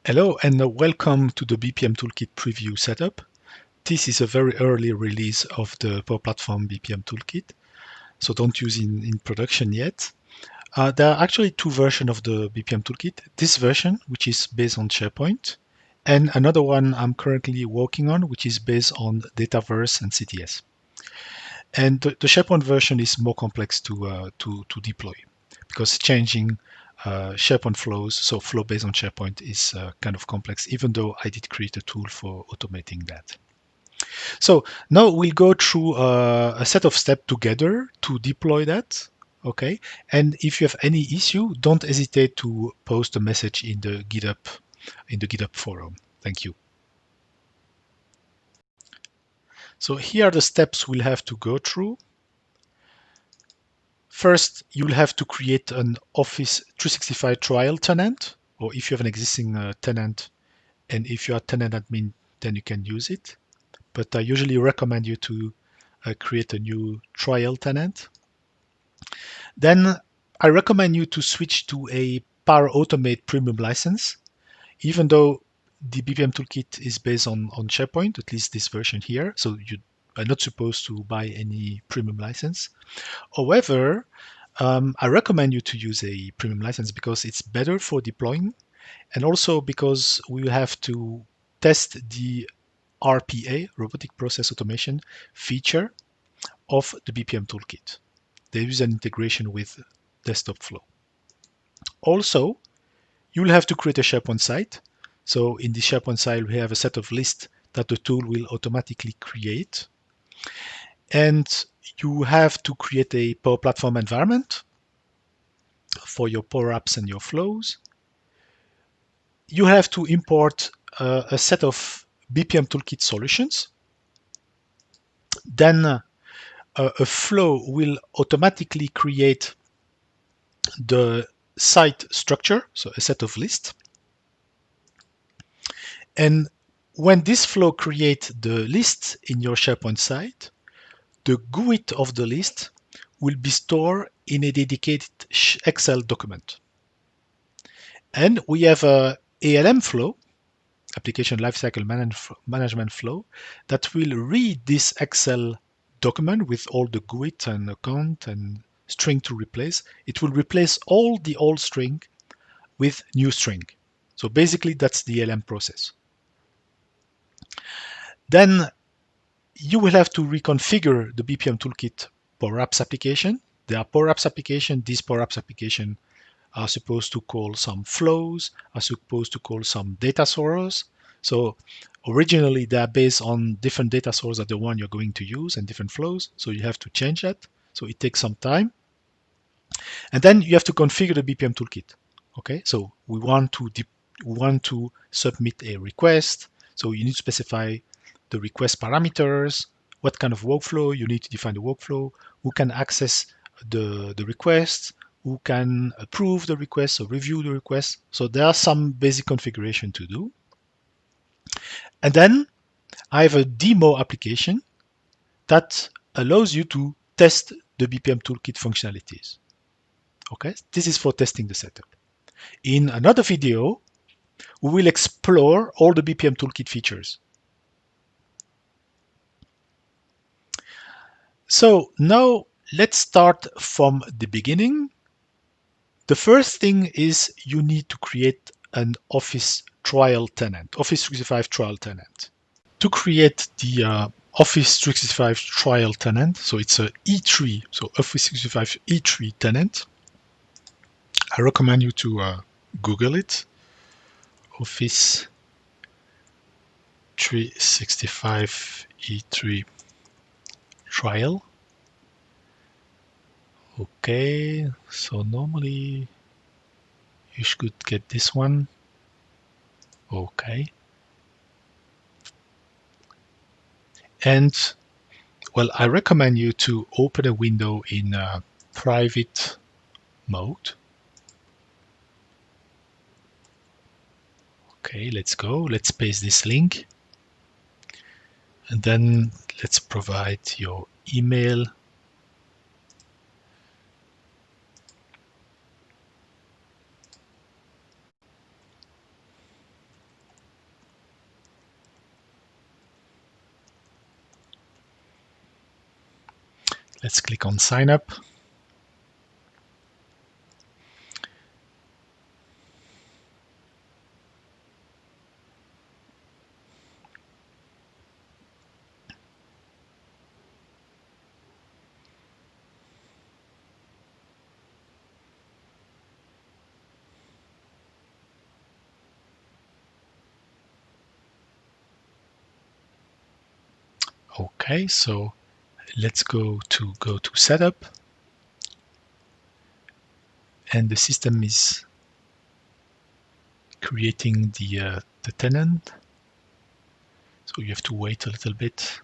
Hello and welcome to the BPM Toolkit preview setup. This is a very early release of the Power Platform BPM Toolkit, so don't use in production yet. There are actually two versions of the BPM Toolkit. This version, which is based on SharePoint, and another one I'm currently working on, which is based on Dataverse and CTS. And the SharePoint version is more complex to deploy because changing SharePoint flows, so flow based on SharePoint is kind of complex, even though I did create a tool for automating that. So now we'll go through a set of steps together to deploy that. Okay. And if you have any issue, don't hesitate to post a message in the GitHub forum. Thank you. So here are the steps we'll have to go through. First, you'll have to create an Office 365 trial tenant, or if you have an existing tenant, and if you are tenant admin, then you can use it. But I usually recommend you to create a new trial tenant. Then I recommend you to switch to a Power Automate premium license, even though the BPM Toolkit is based on SharePoint, at least this version here. So you are not supposed to buy any premium license. However, I recommend you to use a premium license because it's better for deploying, and also because we will have to test the RPA, robotic process automation feature of the BPM Toolkit. There is an integration with desktop flow. Also, you will have to create a SharePoint site. So in the SharePoint site, we have a set of lists that the tool will automatically create. And you have to create a Power Platform environment for your Power Apps and your flows. You have to import a set of BPM Toolkit solutions. Then a flow will automatically create the site structure, so a set of lists. And when this flow creates the list in your SharePoint site, the GUID of the list will be stored in a dedicated Excel document. And we have a ALM flow, application lifecycle management flow, that will read this Excel document with all the GUID and account and string to replace. It will replace all the old string with new string. So basically that's the ALM process. Then you will have to reconfigure the BPM Toolkit Power Apps application. There are Power Apps application. These Power Apps application are supposed to call some flows, are supposed to call some data sources. So originally they are based on different data sources than the one you're going to use and different flows. So you have to change that. So it takes some time. And then you have to configure the BPM Toolkit. Okay, so we want to submit a request. So you need to specify the request parameters, what kind of workflow, you need to define the workflow, who can access the request, who can approve the request or review the request. So there are some basic configuration to do. And then I have a demo application that allows you to test the BPM Toolkit functionalities. Okay, this is for testing the setup. In another video, we will explore all the BPM Toolkit features. So now let's start from the beginning. The first thing is you need to create an Office trial tenant, Office 365 trial tenant. To create the Office 365 trial tenant, so it's a E3, so Office 365 E3 tenant. I recommend you to Google it, Office 365 E3 trial. Okay, so normally you should get this one. Okay. And well, I recommend you to open a window in private mode. Okay, let's go. Let's paste this link. And then let's provide your email. Let's click on sign up. Okay, so let's go to setup, and the system is creating the tenant. So you have to wait a little bit.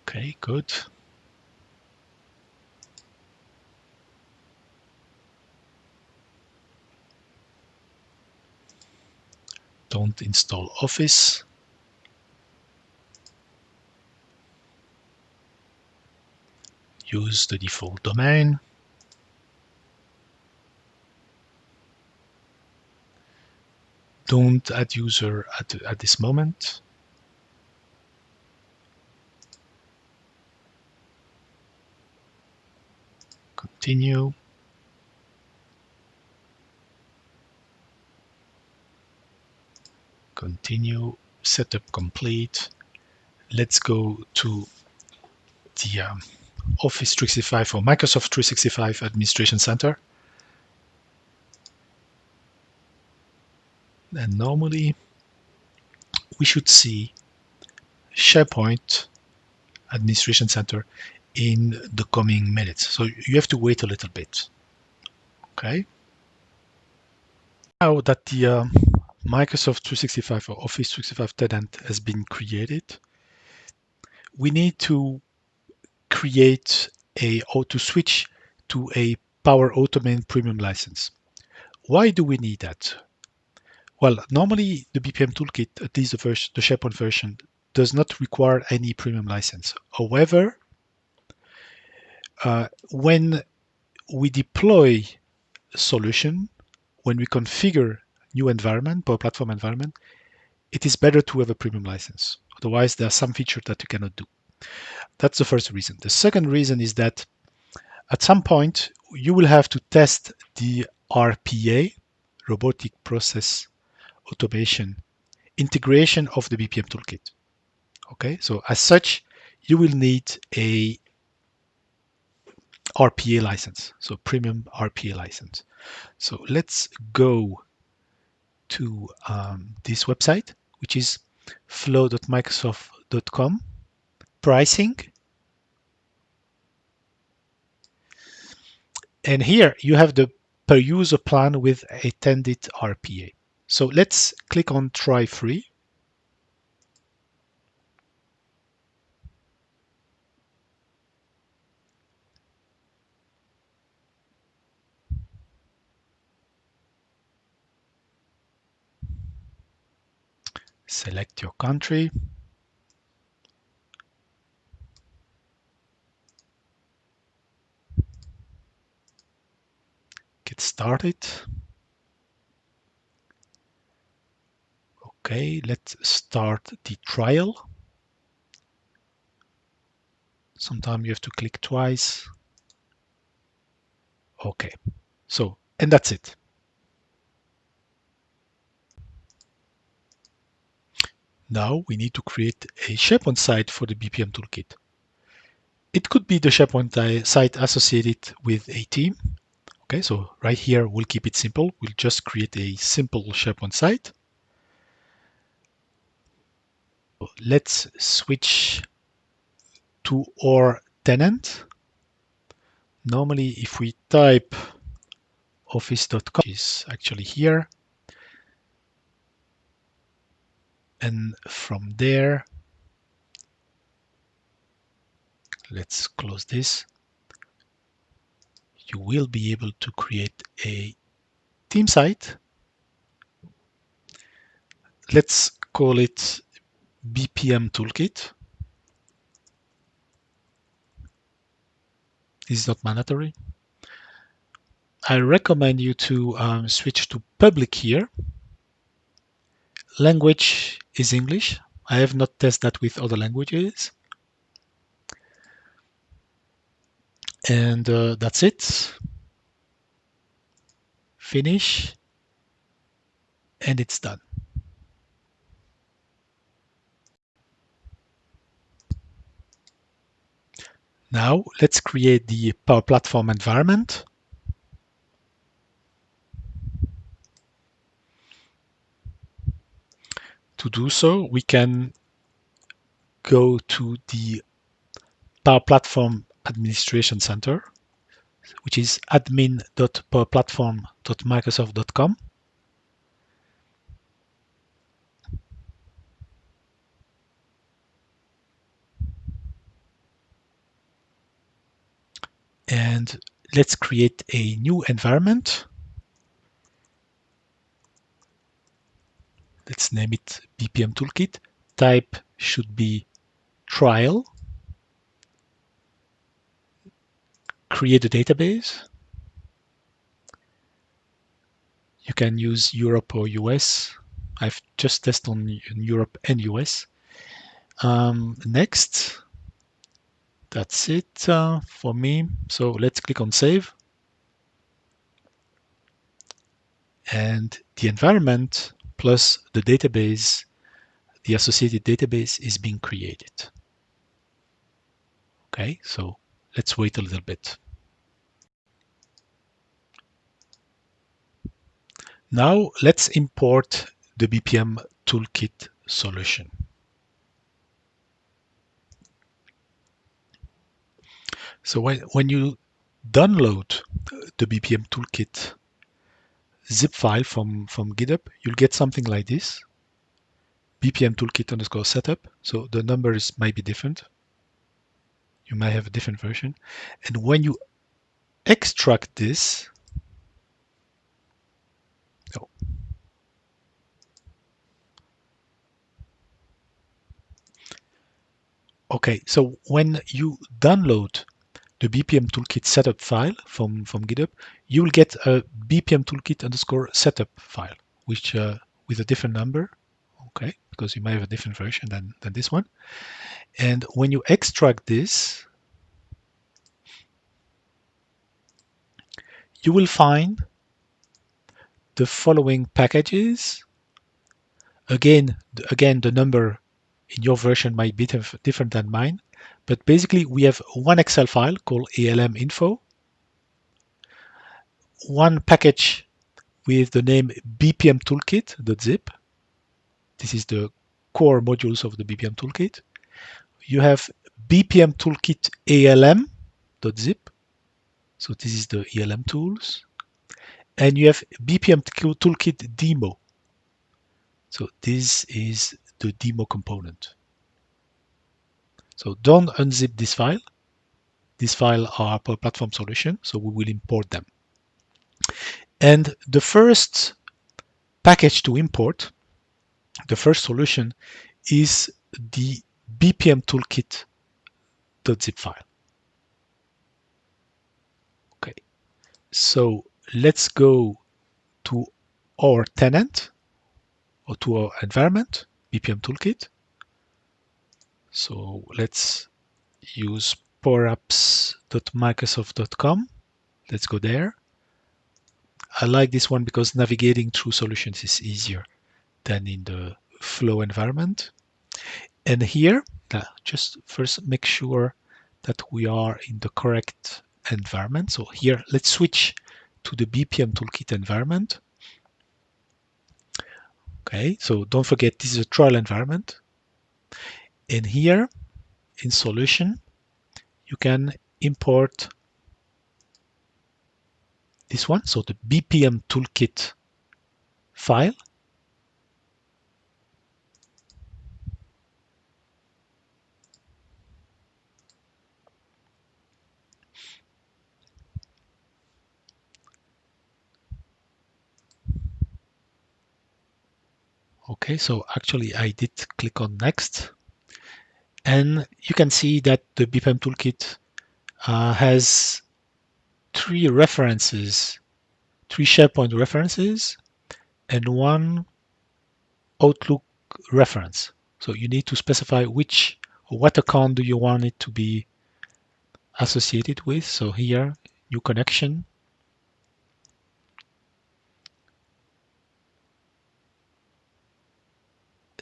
Okay, good. Don't install Office. Use the default domain. Don't add user at this moment. Continue. Continue. Setup complete. Let's go to the Office 365 or Microsoft 365 Administration Center. And normally we should see SharePoint Administration Center in the coming minutes. So you have to wait a little bit. Okay. Now that the Microsoft 365 or Office 365 tenant has been created, we need to create or to switch to a Power Automate Premium license. Why do we need that? Well, normally the BPM Toolkit, at least the SharePoint version, does not require any premium license. However, when we deploy a solution, when we configure new environment, Power Platform environment, it is better to have a premium license. Otherwise, there are some features that you cannot do. That's the first reason. The second reason is that at some point, you will have to test the RPA, robotic process automation, integration of the BPM Toolkit. Okay, so as such, you will need a RPA license, so premium RPA license. So let's go to this website, which is flow.microsoft.com, pricing. And here you have the per user plan with a tenant RPA. So let's click on try free. Select your country. Get started. Okay, let's start the trial. Sometimes you have to click twice. Okay, so, and that's it. Now we need to create a SharePoint site for the BPM Toolkit. It could be the SharePoint site associated with a team. Okay, so right here, we'll keep it simple. We'll just create a simple SharePoint site. Let's switch to our tenant. Normally, if we type office.com, is actually here. And from there, let's close this. You will be able to create a team site. Let's call it BPM Toolkit. This is not mandatory. I recommend you to switch to public here. Language is English. I have not tested that with other languages. And that's it. Finish. And it's done. Now let's create the Power Platform environment. To do so, we can go to the Power Platform Administration Center, which is admin.powerplatform.microsoft.com. And let's create a new environment. Let's name it BPM Toolkit. Type should be trial. Create a database. You can use Europe or US. I've just tested on Europe and US. Next. That's it for me. So let's click on save. And the environment plus the database, the associated database is being created. Okay, so let's wait a little bit. Now let's import the BPM Toolkit solution. So when you download the BPM Toolkit zip file from GitHub, you'll get something like this, BPM Toolkit underscore setup. So the numbers might be different. You might have a different version. And when you extract this, oh, okay, so when you download the BPM Toolkit setup file from GitHub, you will get a BPM Toolkit underscore setup file, which with a different number, okay, because you might have a different version than this one. And when you extract this, you will find the following packages. Again, the number in your version might be different than mine, but basically we have one Excel file called ALM info, one package with the name BPM Toolkit.zip. This is the core modules of the BPM Toolkit. You have BPM Toolkit ALM.zip. So this is the ALM tools. And you have BPM Toolkit demo. So this is the demo component. So don't unzip this file. This file are per platform solution, so we will import them. And the first package to import, the first solution is the BPM Toolkit.zip file. Okay, so let's go to our tenant or to our environment, BPM Toolkit. So let's use powerapps.microsoft.com. Let's go there. I like this one because navigating through solutions is easier than in the flow environment. And here, just first make sure that we are in the correct environment. So here, let's switch to the BPM Toolkit environment. Okay, so don't forget this is a trial environment. And here in solution, you can import this one. So the BPM Toolkit file. Okay, so actually I did click on next. And you can see that the BPM Toolkit has three references, three SharePoint references, and one Outlook reference. So you need to specify which or what account do you want it to be associated with. So here, new connection.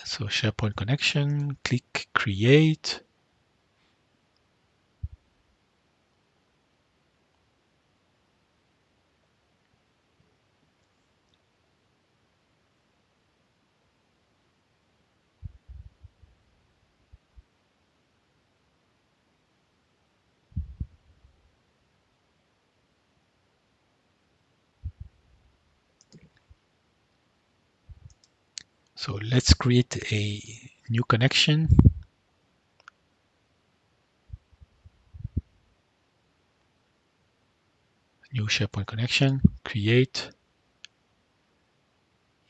So SharePoint connection, click create. So let's create a new connection. New SharePoint connection, create.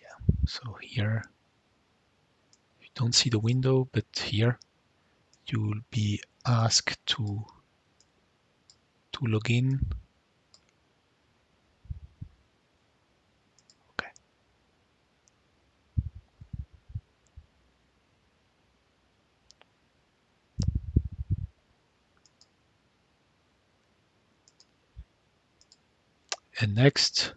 Yeah, so here you don't see the window, but here you will be asked to log in. Okay. And next,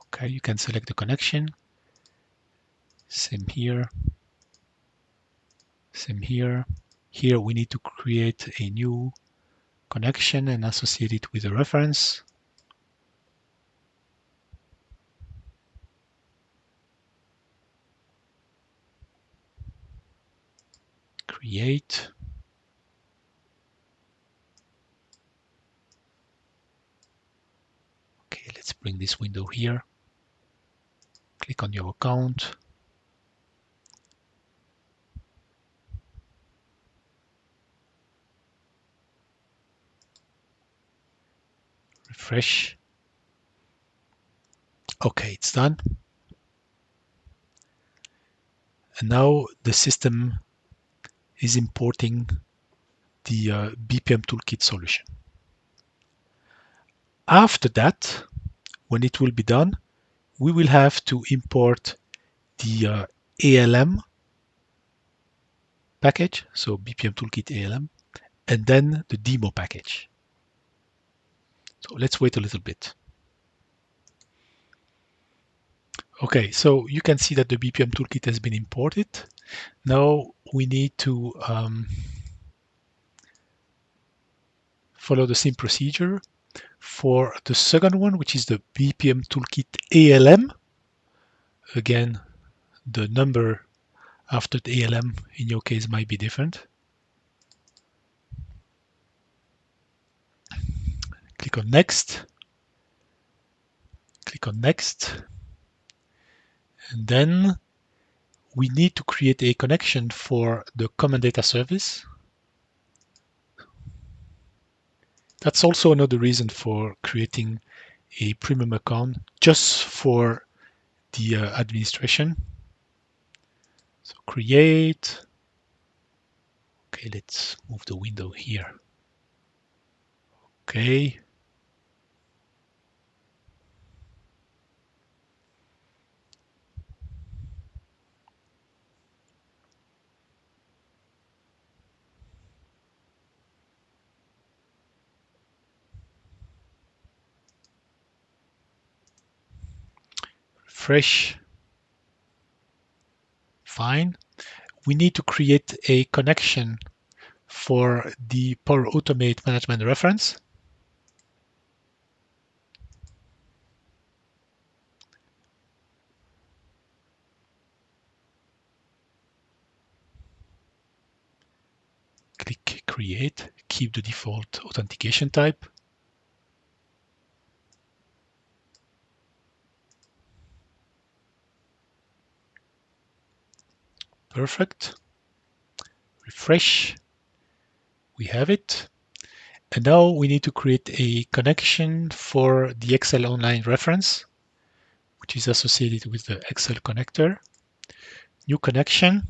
okay, you can select the connection. Same here. Same here. Here we need to create a new connection and associate it with a reference. Create. Okay, let's bring this window here. Click on your account. Refresh. Okay, it's done. And now the system is importing the BPM Toolkit solution. After that, when it will be done, we will have to import the ALM package, so BPM Toolkit ALM, and then the demo package. So let's wait a little bit. Okay, so you can see that the BPM Toolkit has been imported. Now we need to follow the same procedure for the second one, which is the BPM Toolkit ALM. Again, the number after the ALM in your case might be different. Click on next. Click on next. And then we need to create a connection for the common data service. That's also another reason for creating a premium account just for the administration. So create. Okay, let's move the window here. Okay. Refresh. Fine. We need to create a connection for the Power Automate management reference. Click create, keep the default authentication type. Perfect. Refresh. We have it. And now we need to create a connection for the Excel Online reference, which is associated with the Excel connector. New connection.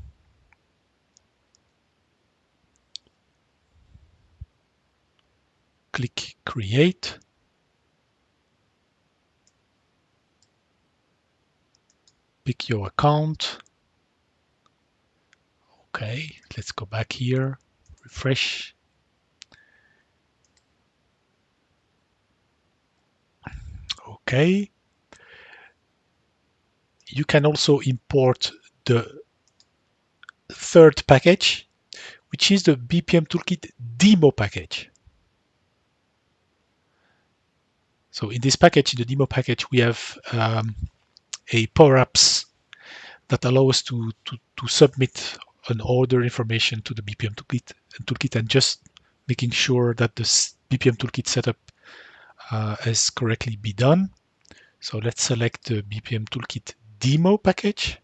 Click create. pick your account. Okay, let's go back here, refresh. Okay. You can also import the third package, which is the BPM Toolkit demo package. So in this package, in the demo package, we have a powerapps that allow us to submit an order information to the BPM Toolkit and just making sure that the BPM Toolkit setup has correctly be done. So let's select the BPM Toolkit demo package,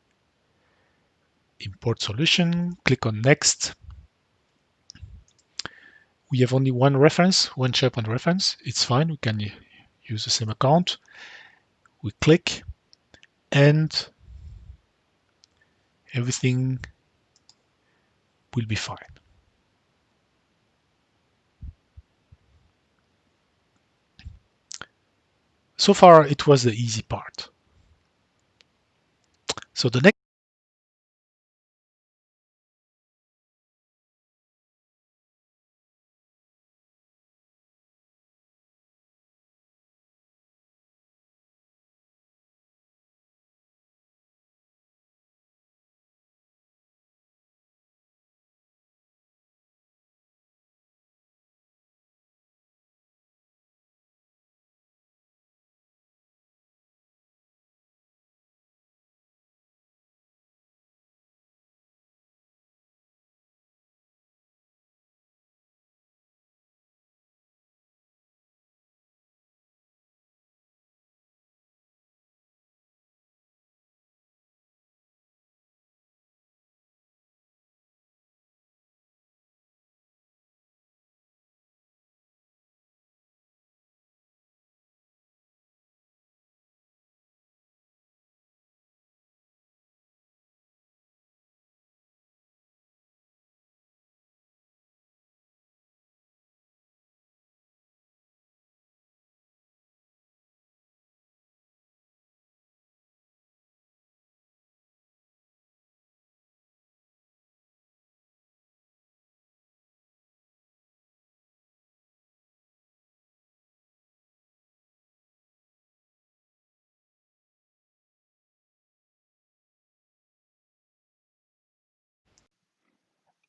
import solution, click on next. We have only one reference, one SharePoint reference. It's fine, we can use the same account. We click and everything will be fine. So far, it was the easy part. So the next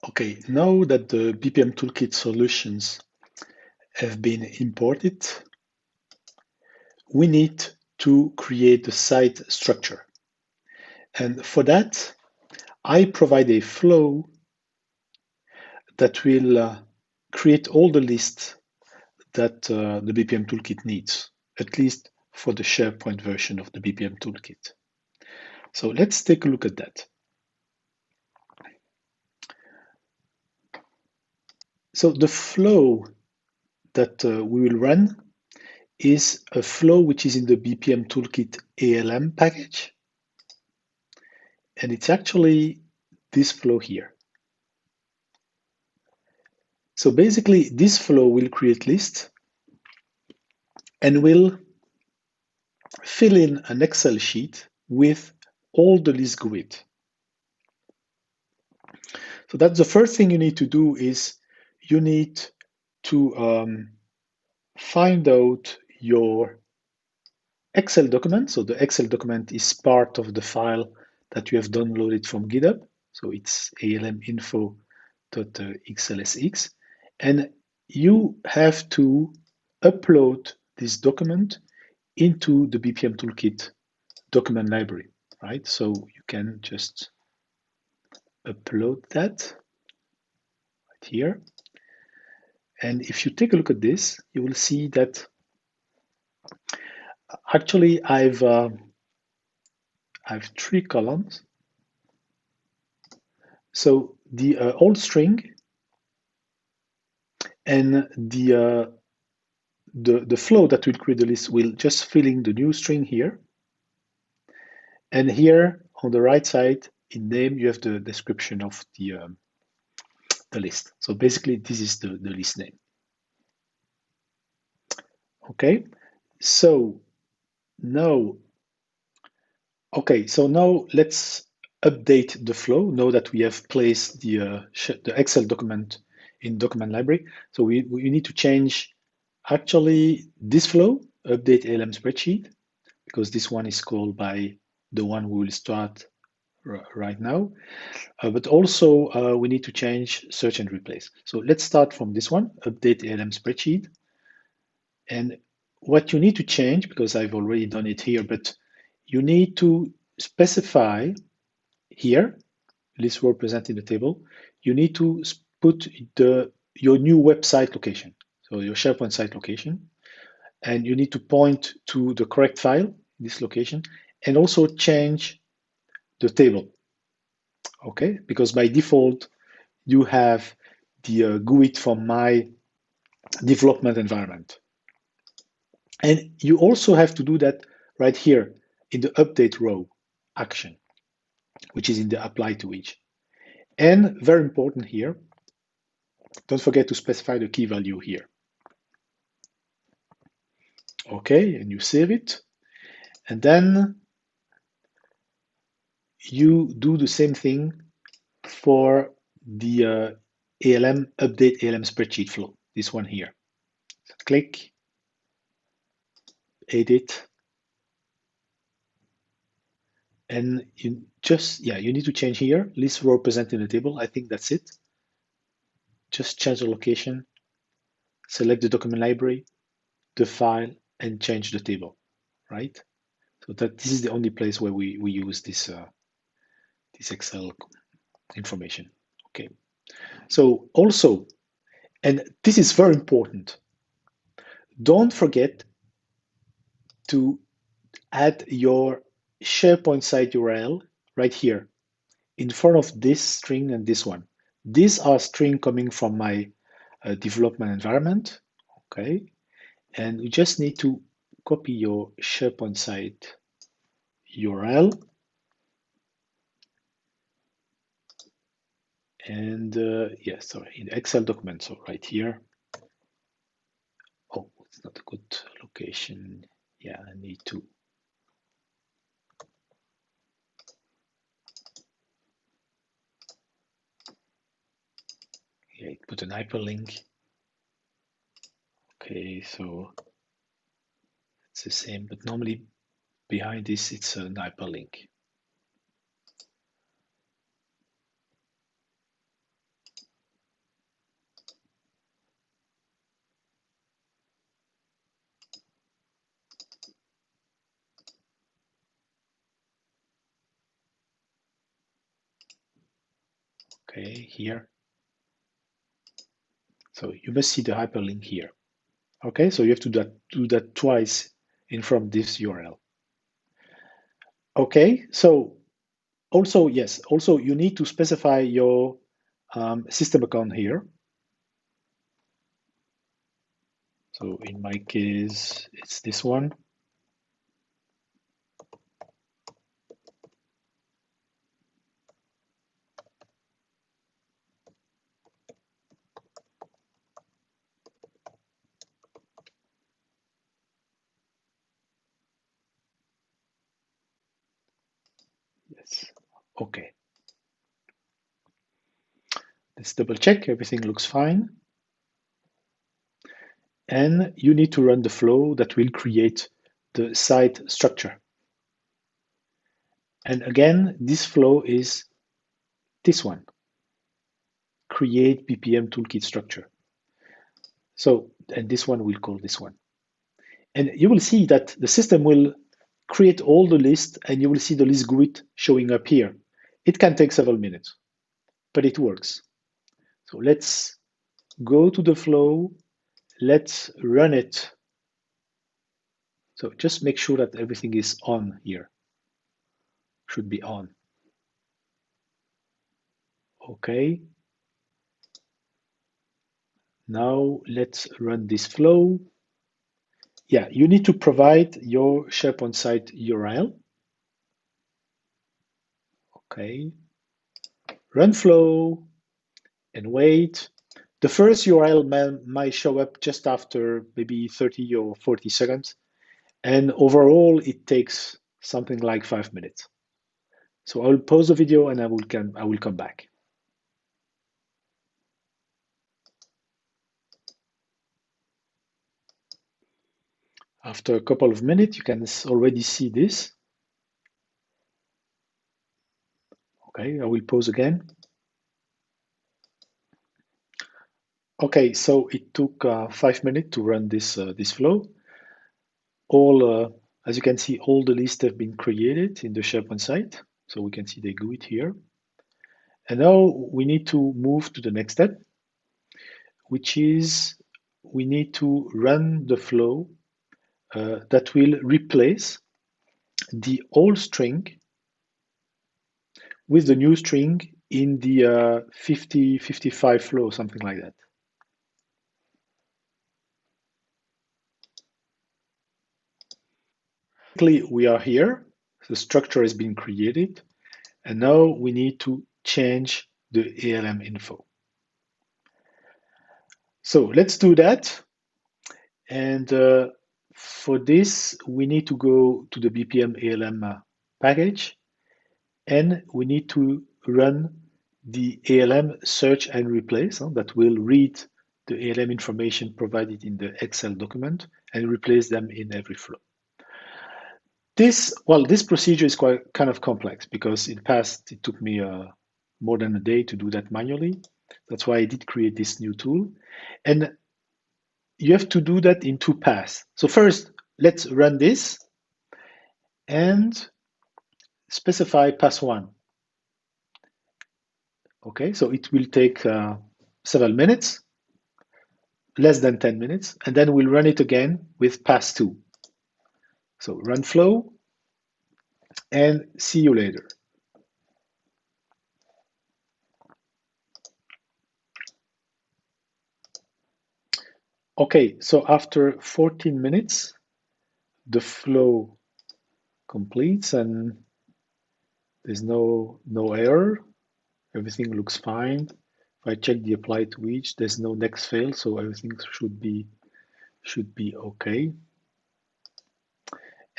Okay, now that the BPM Toolkit solutions have been imported, we need to create the site structure. And for that, I provide a flow that will create all the lists that the BPM Toolkit needs, at least for the SharePoint version of the BPM Toolkit. So let's take a look at that. So the flow that we will run is a flow which is in the BPM Toolkit ALM package. And it's actually this flow here. So basically, this flow will create lists and will fill in an Excel sheet with all the list GUID. So that's the first thing you need to do is you need to find out your Excel document. So the Excel document is part of the file that you have downloaded from GitHub. So it's alminfo.xlsx. And you have to upload this document into the BPM Toolkit document library, right? So you can just upload that right here. And if you take a look at this, you will see that actually I've three columns. So the old string and the flow that will create the list will just fill in the new string here. And here on the right side in name, you have the description of the list. So basically, this is the list name. Okay, so now Okay, so now let's update the flow now that we have placed the Excel document in document library. So we need to change actually this flow, update ALM spreadsheet, because this one is called by the one we will start right now. But also we need to change search and replace. So let's start from this one, update ALM spreadsheet. And what you need to change, because I've already done it here, but you need to specify here, list row present in the table, you need to put your new website location, so your SharePoint site location, and you need to point to the correct file, this location, and also change the table, okay? Because by default, you have the GUID from my development environment. And you also have to do that right here in the update row action, which is in the apply to each. And very important here, don't forget to specify the key value here. Okay, and you save it. And then you do the same thing for the ALM update ALM spreadsheet flow, this one here. So click, edit, and you just, you need to change here, list row present in the table. I think that's it. Just change the location, select the document library, the file, and change the table, right? So that this is the only place where we use this this Excel information. Okay. So also, and this is very important, don't forget to add your SharePoint site URL right here in front of this string and this one. These are string coming from my development environment. Okay. And we just need to copy your SharePoint site URL. And sorry, in the Excel document, so right here. Oh, it's not a good location. Yeah, I need to. Yeah, put an hyperlink. Okay, so it's the same, but normally behind this, it's an hyperlink. Okay, here. So you must see the hyperlink here. Okay, so you have to do that twice in front of this URL. Okay, so also, yes, also you need to specify your system account here. So in my case, it's this one. Yes, okay. Let's double check, everything looks fine. And you need to run the flow that will create the site structure. And again, this flow is this one, create BPM Toolkit structure. So, and this one we'll call this one. And you will see that the system will create all the list and you will see the list GUID showing up here. It can take several minutes, but it works. So let's go to the flow. Let's run it. So just make sure that everything is on here. Should be on. Okay. Now let's run this flow. Yeah, you need to provide your SharePoint site URL. Okay. Run flow and wait. The first URL might show up just after maybe 30 or 40 seconds. And overall, it takes something like 5 minutes. So I will pause the video and I will come back. After a couple of minutes, you can already see this. Okay, I will pause again. Okay, so it took 5 minutes to run this this flow. As you can see, all the lists have been created in the SharePoint site. So we can see they do it here. And now we need to move to the next step, which is we need to run the flow that will replace the old string with the new string in the 55 flow, something like that. We are here, the structure has been created, and now we need to change the ALM info. So let's do that. And for this, we need to go to the BPM ALM package, and we need to run the ALM search and replace that will read the ALM information provided in the Excel document and replace them in every flow. This procedure is quite kind of complex because in the past it took me more than a day to do that manually. That's why I did create this new tool. And you have to do that in 2 paths. So first, let's run this and specify path 1. Okay, so it will take several minutes, less than 10 minutes, and then we'll run it again with path 2. So run flow and see you later. Okay, so after 14 minutes, the flow completes and there's no error. Everything looks fine. If I check the apply to each, there's no next fail, so everything should be okay.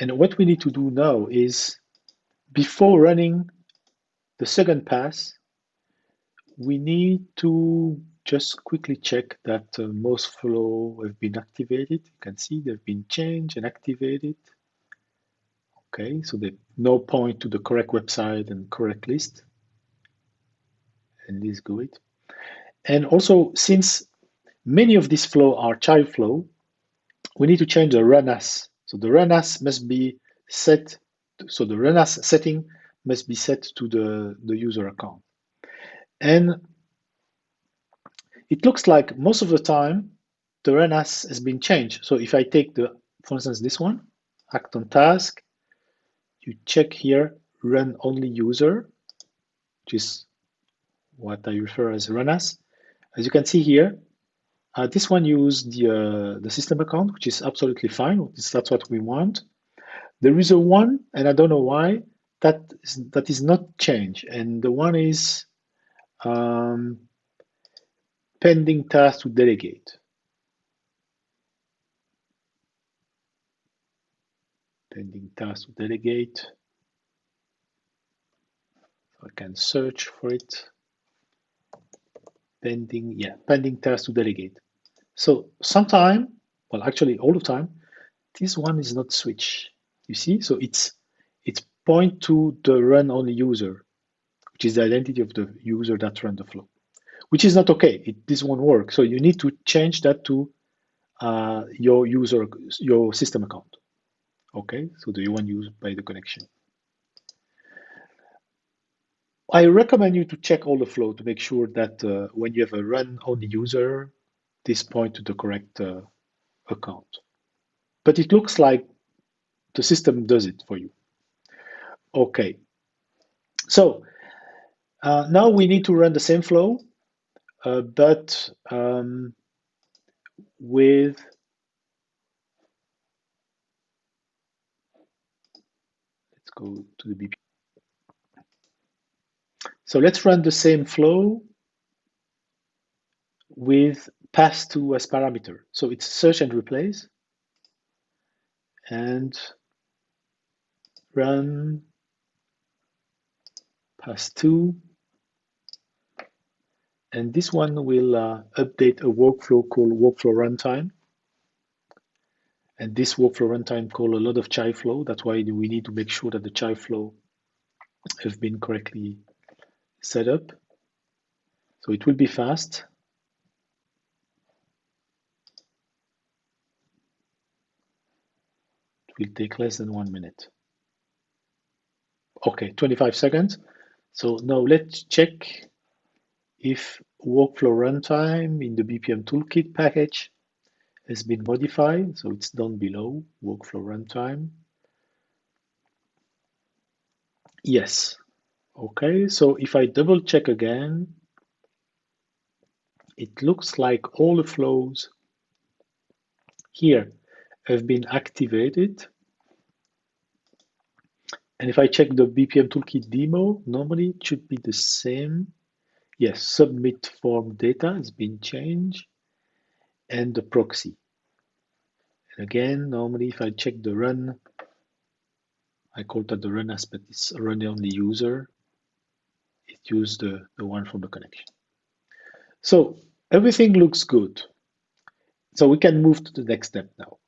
And what we need to do now is, before running the second pass, we need to just quickly check that most flow have been activated. You can see they've been changed and activated. Okay, so they now point to the correct website and correct list. And this is good. And also, since many of these flow are child flow, we need to change the run as. So the run as must be set. So the run as setting must be set to the user account. And it looks like most of the time the run as has been changed. So if I take for instance, this one, act on task, you check here, run only user, which is what I refer as run as. As you can see here, this one uses the system account, which is absolutely fine. That's what we want. There is a one, and I don't know why, that is not changed. And the one is pending task to delegate. Pending task to delegate. So I can search for it. Pending task to delegate. So sometime, well, actually all the time, this one is not switched. You see, so it's point to the run only user, which is the identity of the user that run the flow, which is not okay. This won't work. So you need to change that to your system account. Okay, so the one used by the connection. I recommend you to check all the flow to make sure that when you have a run only user, this point to the correct account. But it looks like the system does it for you. Okay, so now we need to run the same flow, but with let's go to the BP. So let's run the same flow with pass to as parameter. So it's search and replace, and run pass 2, and this one will update a workflow called workflow runtime. And this workflow runtime call a lot of child flow. That's why we need to make sure that the child flow have been correctly set up. So it will be fast. It will take less than 1 minute. Okay, 25 seconds. So now let's check if workflow runtime in the BPM Toolkit package has been modified. So it's down below, workflow runtime. Yes. Okay, so if I double check again, it looks like all the flows here have been activated. And if I check the BPM Toolkit demo, normally it should be the same. Yes, submit form data has been changed and the proxy. And again, normally if I check the run, I call that the run aspect is run on the user. It used the one from the connection. So everything looks good. So we can move to the next step now.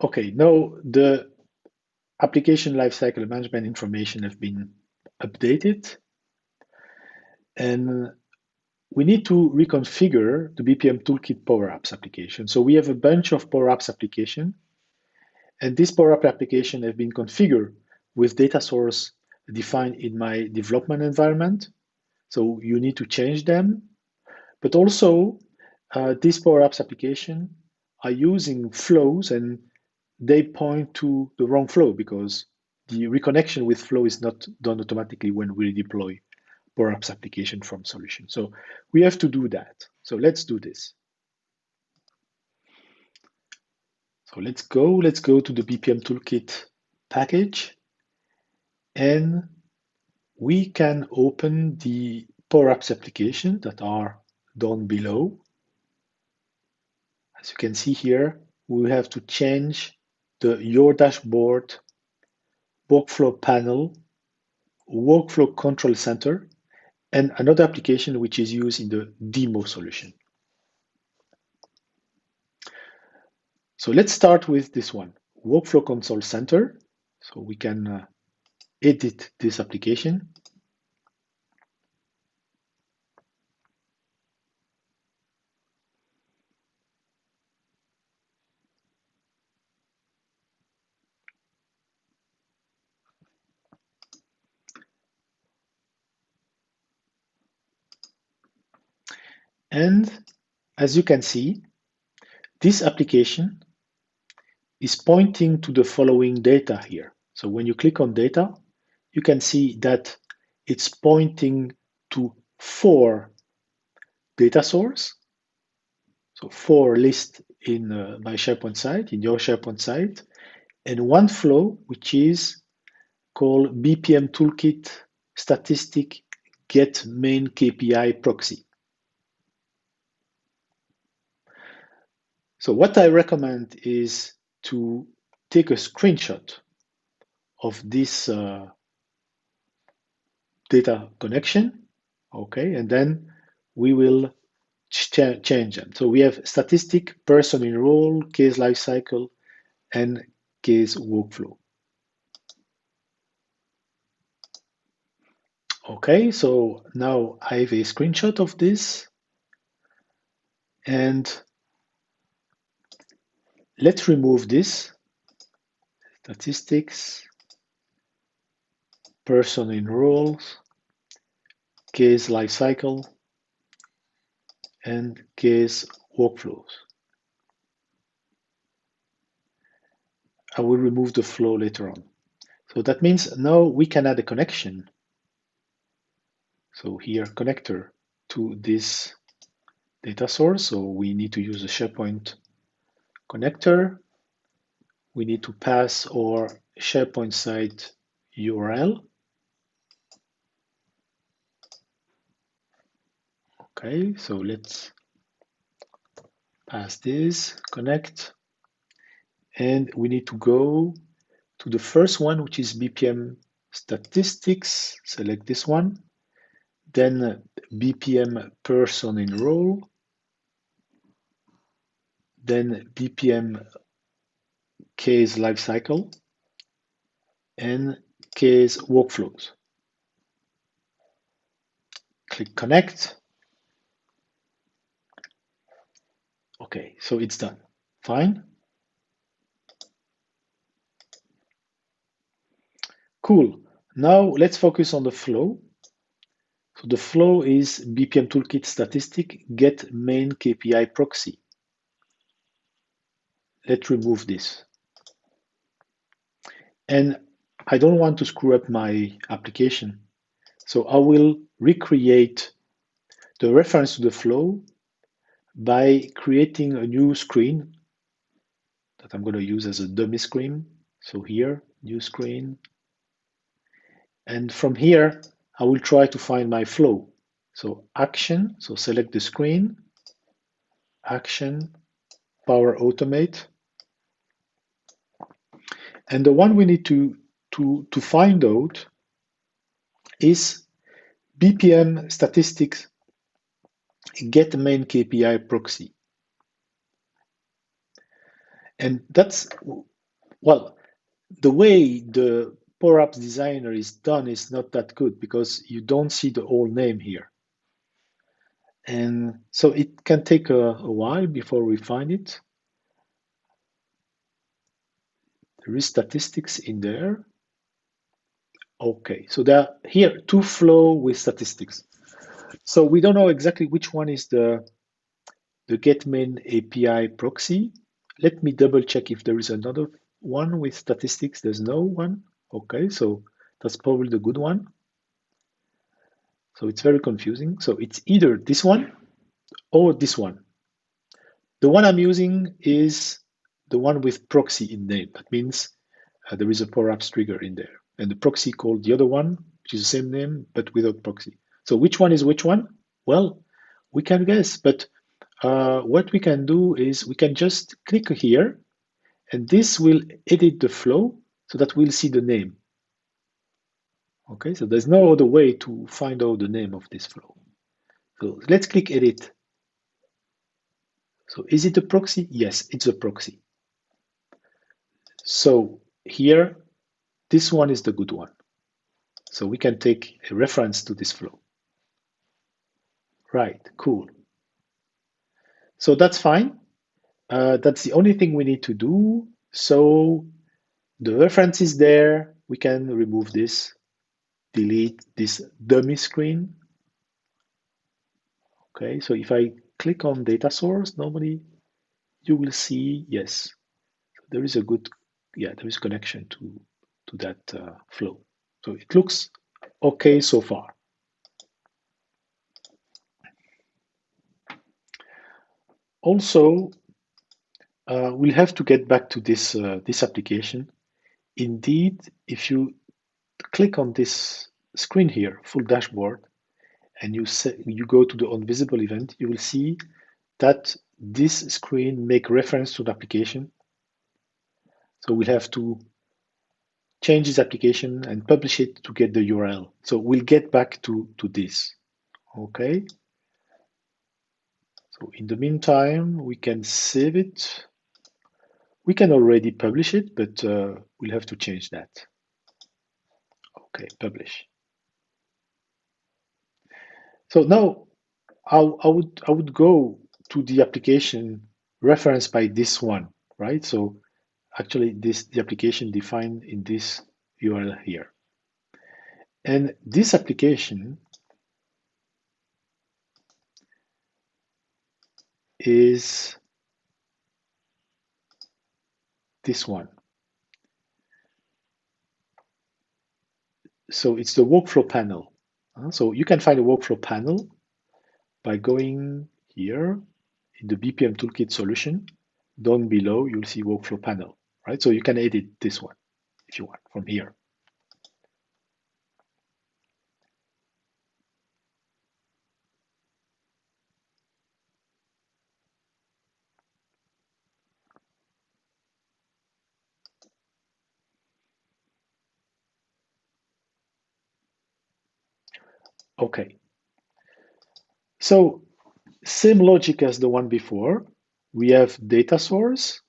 Okay, now the application lifecycle management information have been updated. And we need to reconfigure the BPM Toolkit Power Apps application. So we have a bunch of Power Apps application, and this Power App application have been configured with data source defined in my development environment. So you need to change them. But also, these Power Apps application are using flows, and they point to the wrong flow because the reconnection with flow is not done automatically when we deploy Power Apps application from solution. So we have to do that. So let's do this. So let's go to the BPM Toolkit package, and we can open the Power Apps application that are down below. As you can see here, we have to change the Your Dashboard, Workflow Panel, Workflow Control Center, and another application which is used in the demo solution. So let's start with this one, Workflow Console Center. So we can edit this application. And as you can see, this application is pointing to the following data here. So when you click on data, you can see that it's pointing to 4 data source. So 4 lists in my SharePoint site, in your SharePoint site, and 1 flow, which is called BPM Toolkit Statistic Get Main KPI Proxy. So what I recommend is to take a screenshot of this data connection, okay, and then we will change them. So we have statistic, person in role, case lifecycle, and case workflow. Okay, so now I have a screenshot of this, and let's remove this statistics, person in roles, case lifecycle, and case workflows. I will remove the flow later on. So that means now we can add a connection. So here, connector to this data source. So we need to use a SharePoint connector. We need to pass our SharePoint site URL. Okay, so let's pass this, connect, and we need to go to the first one, which is BPM statistics. Select this one. Then BPM person in role. Then BPM case lifecycle and case workflows. Click connect. Okay, so it's done. Fine. Cool. Now let's focus on the flow. So the flow is BPM Toolkit statistic get main KPI proxy. Let's remove this. And I don't want to screw up my application. So I will recreate the reference to the flow by creating a new screen that I'm going to use as a dummy screen. So here, new screen. And from here, I will try to find my flow. So action, so select the screen, action, power automate. And the one we need to find out is BPM statistics get main KPI proxy. And that's, well, the way the Power Apps Designer is done is not that good because you don't see the whole name here. And so it can take a while before we find it. There is statistics in there. Okay, so there are here two flow with statistics. So we don't know exactly which one is the get main API proxy. Let me double check if there is another one with statistics. There's no one. Okay, so that's probably the good one. So it's very confusing. So it's either this one or this one. The one I'm using is the one with proxy in name. That means there is a Power Apps trigger in there. And the proxy called the other one, which is the same name, but without proxy. So which one is which one? Well, we can guess, but what we can do is we can just click here, and this will edit the flow so that we'll see the name. Okay, so there's no other way to find out the name of this flow. So let's click edit. So is it a proxy? Yes, it's a proxy. So here, this one is the good one. So we can take a reference to this flow. Right, cool. So that's fine. That's the only thing we need to do. So the reference is there. We can remove this, delete this dummy screen. Okay, so if I click on data source, normally you will see, yes, there is a good, yeah, there is connection to that flow. So it looks okay so far. Also, we'll have to get back to this this application. Indeed, if you click on this screen here, full dashboard, and you go to the invisible event, you will see that this screen make reference to the application. So we'll have to change this application and publish it to get the URL. So we'll get back to this. Okay. So in the meantime, we can save it. We can already publish it, but we'll have to change that. Okay, publish. So now I would go to the application referenced by this one, right? So actually the application defined in this URL here. And this application is this one. So it's the workflow panel. So you can find a workflow panel by going here in the BPM Toolkit solution. Down below, you'll see workflow panel, right? So you can edit this one if you want from here. Okay, so same logic as the one before. We have data source.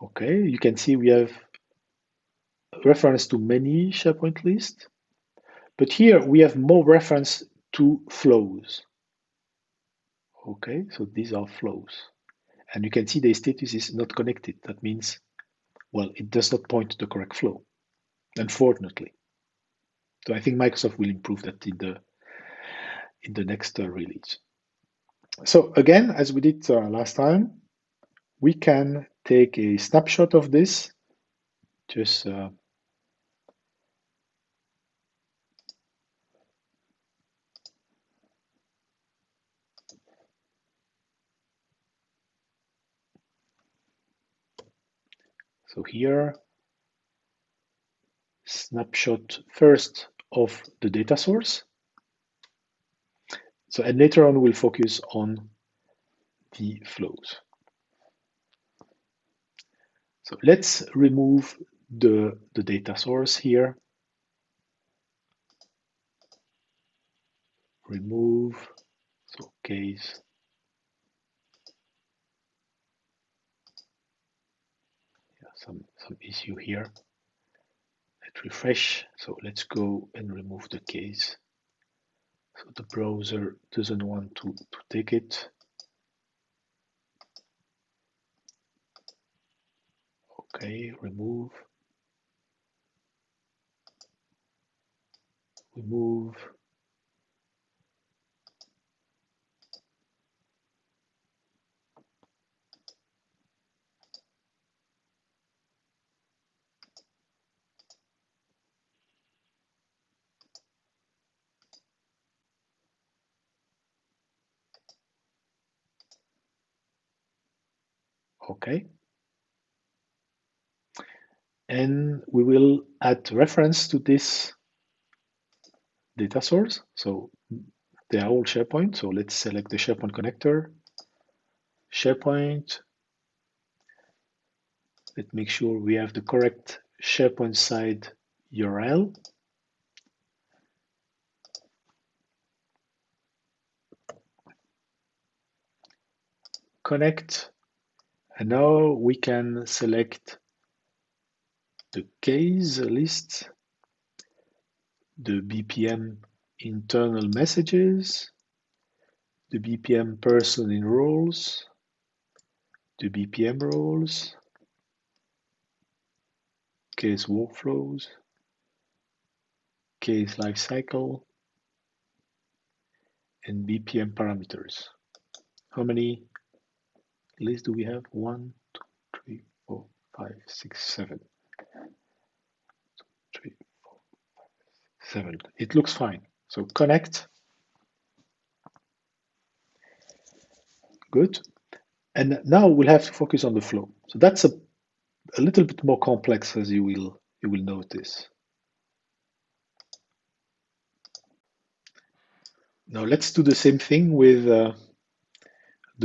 Okay, you can see we have reference to many SharePoint lists, but here we have more reference to flows. Okay, so these are flows. And you can see the status is not connected. That means, well, it does not point to the correct flow, unfortunately. So I think Microsoft will improve that in the next release. So again, as we did last time, we can take a snapshot of this. Just so here, snapshot first of the data source. So and later on we'll focus on the flows. So let's remove the data source here. Remove, so case. Yeah, some issue here. Let's refresh. So let's go and remove the case. So the browser doesn't want to take it. Okay, remove. Remove. Okay. And we will add reference to this data source. So they are all SharePoint. So let's select the SharePoint connector. SharePoint. Let's make sure we have the correct SharePoint side URL. Connect. And now we can select the case list, the BPM internal messages, the BPM person in roles, the BPM roles, case workflows, case lifecycle, and BPM parameters. How many lists do we have? 1, 2, 3, 4, 5, 6, 7. 3, 4, 7. It looks fine. So connect. Good. And now we'll have to focus on the flow. So that's a little bit more complex, as you will notice. Now let's do the same thing with the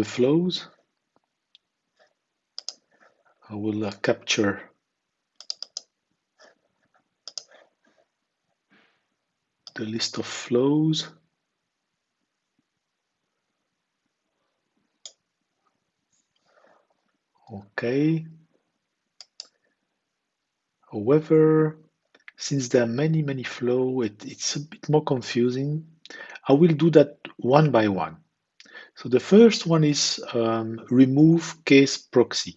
flows. I will capture the list of flows. Okay. However, since there are many flows, it's a bit more confusing. I will do that one by one. So the first one is remove case proxy.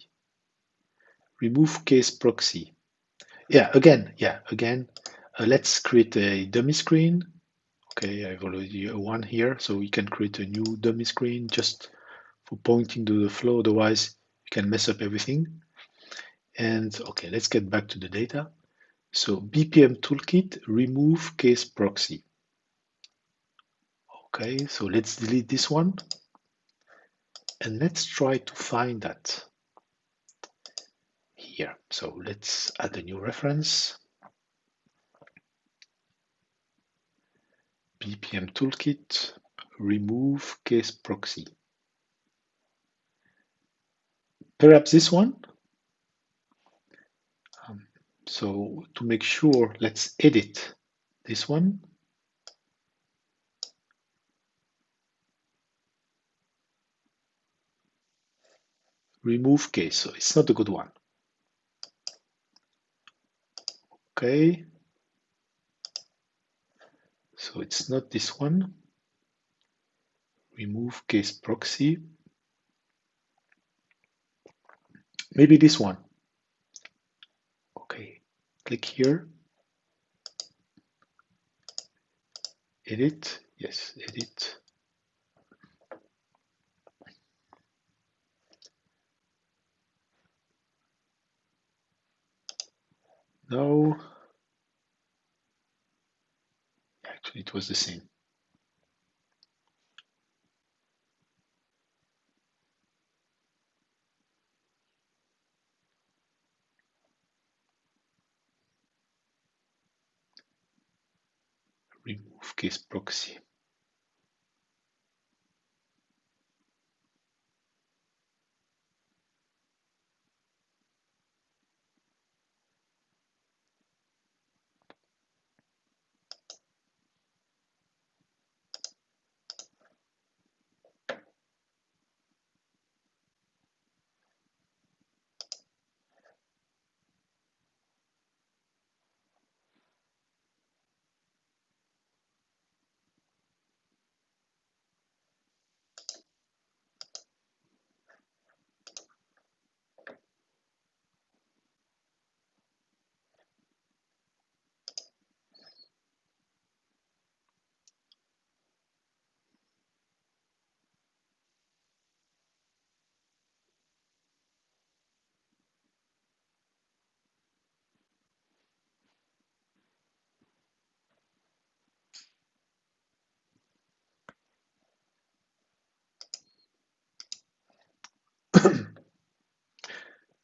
Remove case proxy. Again, let's create a dummy screen. Okay, I've already one here, so we can create a new dummy screen just for pointing to the flow, otherwise you can mess up everything. And okay, let's get back to the data. So BPM Toolkit, remove case proxy. Okay, so let's delete this one. And let's try to find that here. So let's add a new reference. BPM Toolkit, remove case proxy. Perhaps this one. So to make sure, let's edit this one. remove case. So it's not a good one. Okay. So it's not this one. Remove case proxy. Maybe this one. Okay. Click here. Edit. Yes, edit. No. Actually, it was the same. Remove case proxy.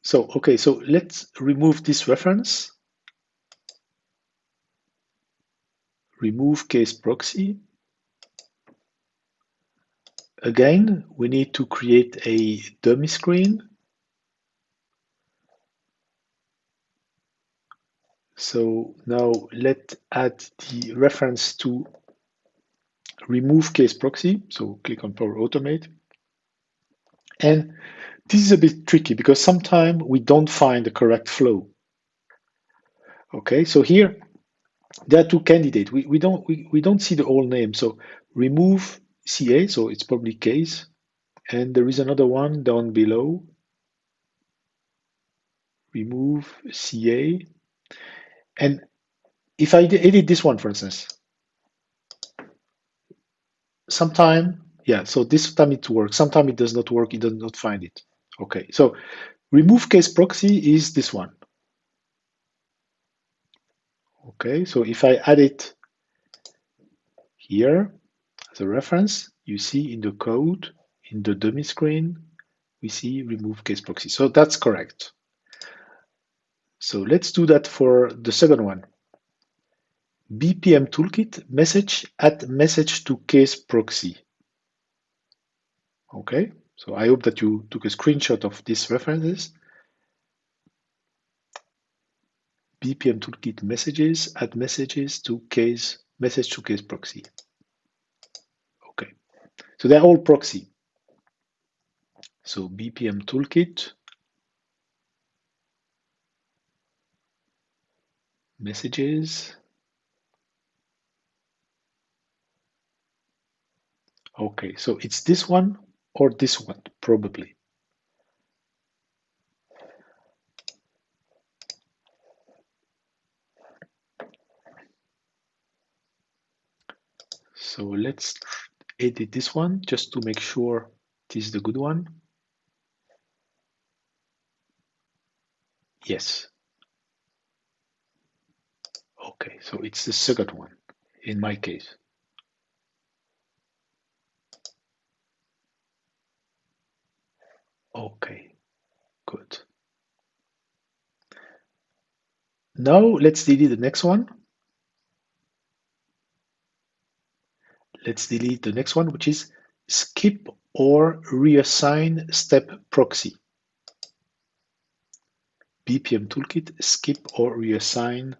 So, okay, so let's remove this reference. Remove case proxy. Again, we need to create a dummy screen. So now let's add the reference to remove case proxy. So click on Power Automate. And this is a bit tricky because sometimes we don't find the correct flow. Okay, so here there are two candidates. We don't see the whole name. So remove CA, so it's probably case. And there is another one down below. Remove CA. And if I edit this one, for instance, sometime, yeah, so this time it works. Sometimes it does not work. It does not find it. Okay, so remove case proxy is this one. Okay, so if I add it here as a reference, you see in the code, in the dummy screen, we see remove case proxy. So that's correct. So let's do that for the second one. BPM Toolkit message add message to case proxy. Okay, so I hope that you took a screenshot of these references. BPM Toolkit messages add messages to case message to case proxy. Okay, so they're all proxy. So BPM Toolkit messages. Okay, so it's this one or this one, probably. So let's edit this one just to make sure this is the good one. Yes. Okay, so it's the second one in my case. Okay, good. Now let's delete the next one. Let's delete the next one, which is skip or reassign step proxy. BPM Toolkit, skip or reassign.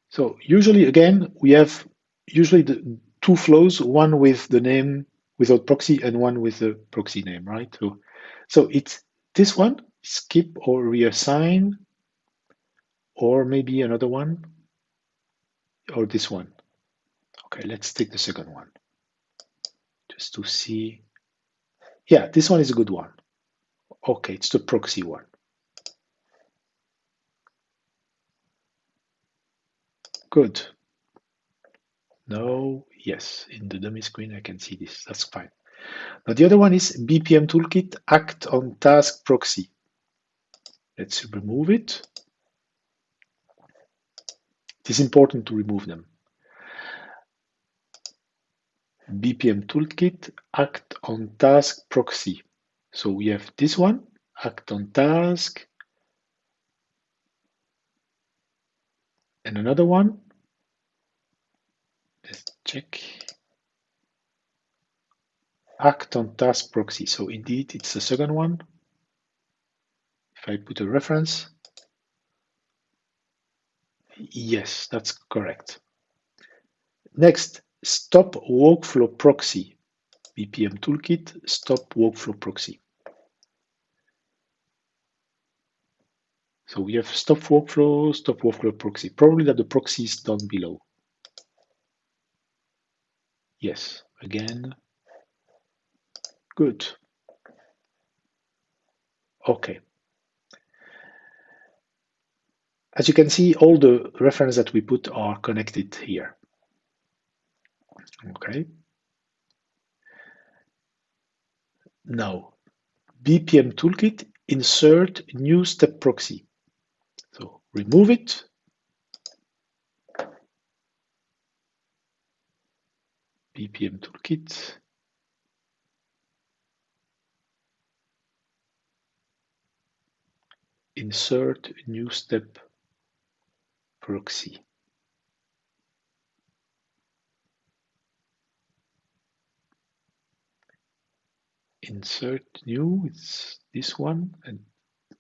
So usually, again, we have usually the two flows, one with the name without proxy and one with the proxy name, right? So it's this one, skip or reassign, or maybe another one, or this one. Okay, let's take the second one just to see. Yeah, this one is a good one. Okay, it's the proxy one. Good. No, yes, in the dummy screen I can see this. That's fine. Now the other one is BPM Toolkit Act on Task Proxy. Let's remove it. It is important to remove them. BPM Toolkit Act on Task Proxy. So we have this one, Act on Task, and another one. Let's check. Act on Task Proxy. So indeed, it's the second one. If I put a reference, yes, that's correct. Next, Stop Workflow Proxy. BPM Toolkit, Stop Workflow Proxy. So we have Stop Workflow Proxy. Probably that the proxy is down below. Yes, again. Good. Okay. As you can see, all the references that we put are connected here. Okay. Now, BPM Toolkit, insert new step proxy. So remove it. BPM Toolkit. Insert new step proxy. Insert new, it's this one and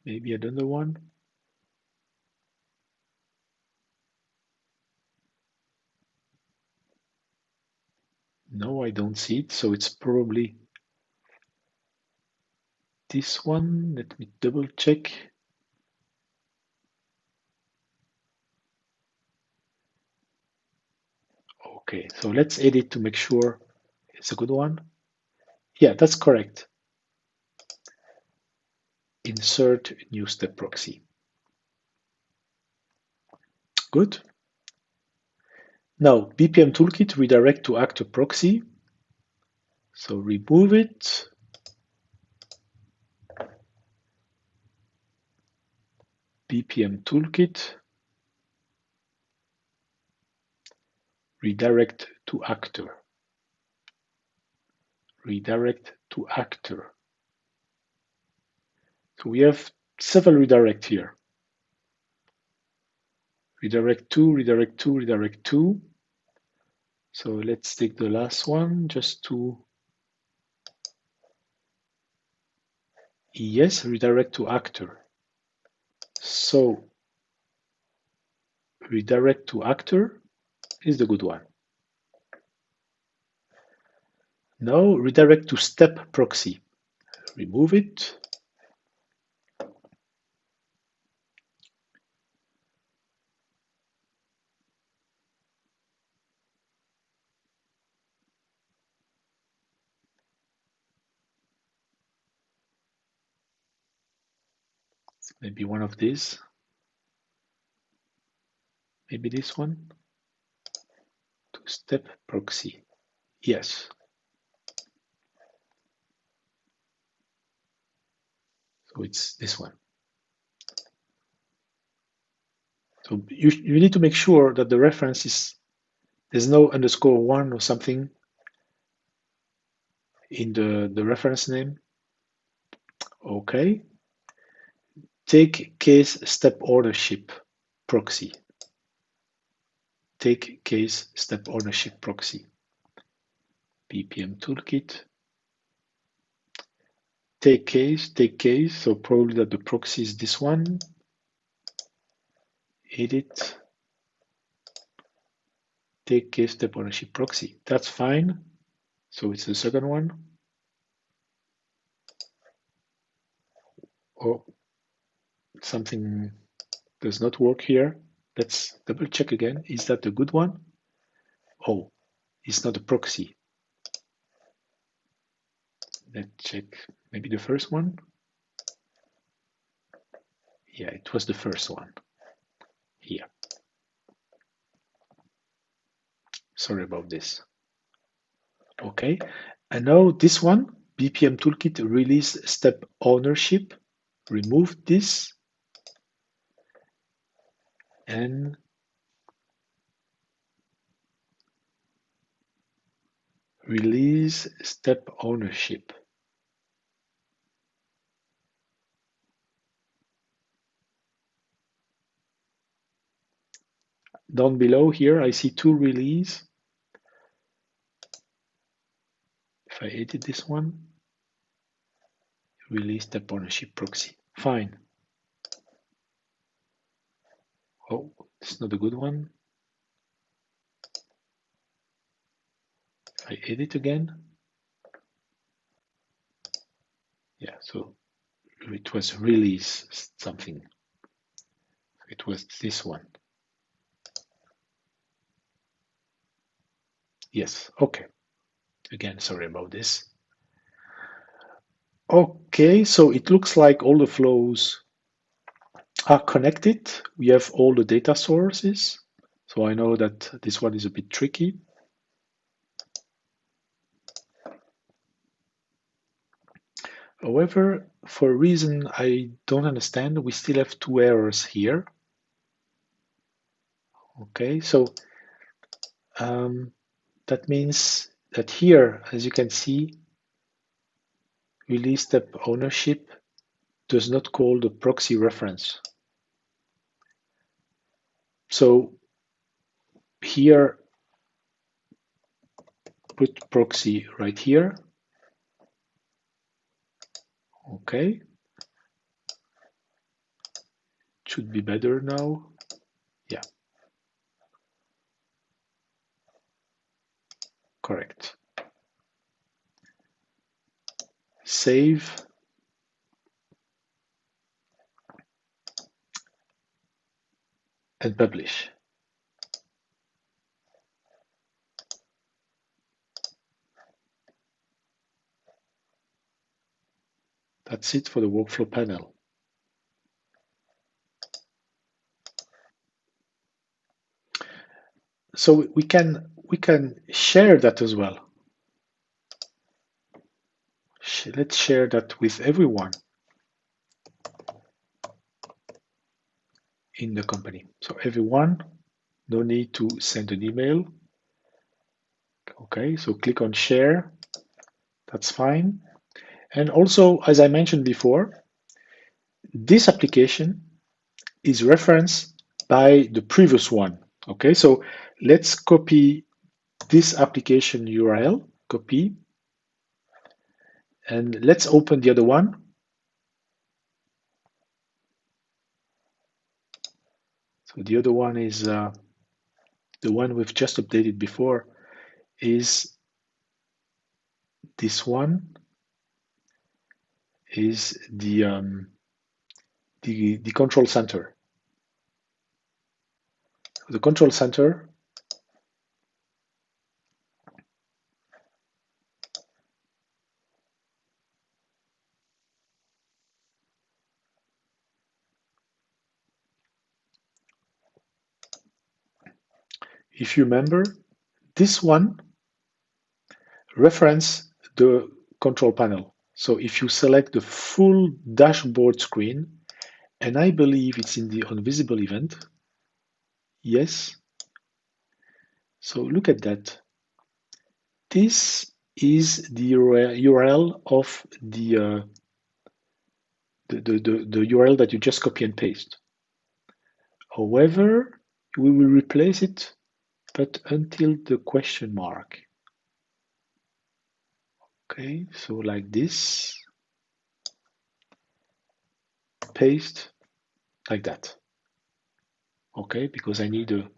maybe another one. No, I don't see it, so it's probably this one. Let me double check. Okay, so let's edit to make sure it's a good one. Yeah, that's correct. Insert new step proxy. Good. Now, BPM Toolkit redirect to actor proxy. So remove it. BPM Toolkit redirect to actor. Redirect to actor. So we have several redirect here. Redirect to, redirect to, redirect to. So let's take the last one just to, yes, redirect to actor. So redirect to actor is the good one. Now redirect to step proxy. Remove it. Maybe one of these. Maybe this one. To step proxy. Yes. So it's this one. So you need to make sure that the reference is, there's no _1 or something in the reference name. Okay. Take case step ownership proxy. Take case step ownership proxy. BPM Toolkit. Take case. So probably that the proxy is this one. Edit. take case step ownership proxy. That's fine. So it's the second one. Oh, something does not work here. Let's double check again. Is that the good one? Oh, it's not a proxy. Let's check maybe the first one. Yeah, it was the first one here. Sorry about this. Okay, and now this one, BPM Toolkit release step ownership. Remove this and release step ownership. Down below here, I see two release. If I edit this one, release step ownership proxy. Fine. Oh, it's not a good one. If I edit again, yeah, so it was release something. It was this one. Yes, okay. Again, sorry about this. Okay, so it looks like all the flows are connected. We have all the data sources. So I know that this one is a bit tricky. However, for a reason I don't understand, we still have two errors here. Okay, so that means that here, as you can see, release step ownership does not call the proxy reference. So here, put proxy right here. Okay. Should be better now. Yeah. Correct. Save. And publish. That's it for the workflow panel. So we can share that as well. Let's share that with everyone in the company. So everyone, no need to send an email. Okay, so click on share. That's fine. And also, as I mentioned before, this application is referenced by the previous one. Okay, so let's copy this application URL, copy, and let's open the other one. So the other one is the one we've just updated before is this one is the control center. The control center if you remember, this one reference the control panel. So if you select the full dashboard screen, and I believe it's in the invisible event, yes. So look at that. This is the URL of the URL that you just copy and paste. However, we will replace it, but until the question mark. Okay, so like this, paste like that. Okay, because I need a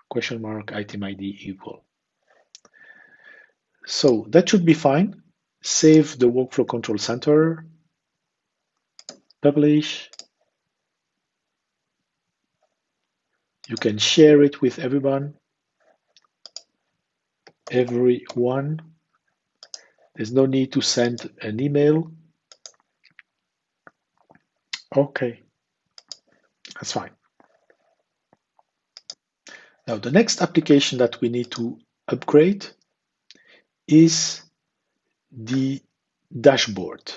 question mark item ID equal. So that should be fine. Save the workflow control center, publish. You can share it with everyone. There's no need to send an email. Okay, that's fine. Now the next application that we need to upgrade is the dashboard.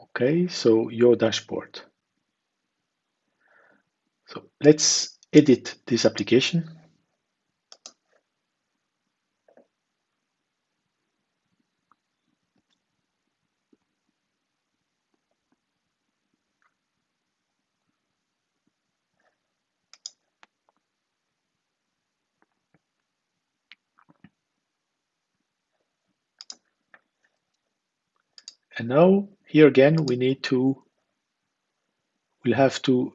Okay, so your dashboard. So let's edit this application. And now here again, we'll have to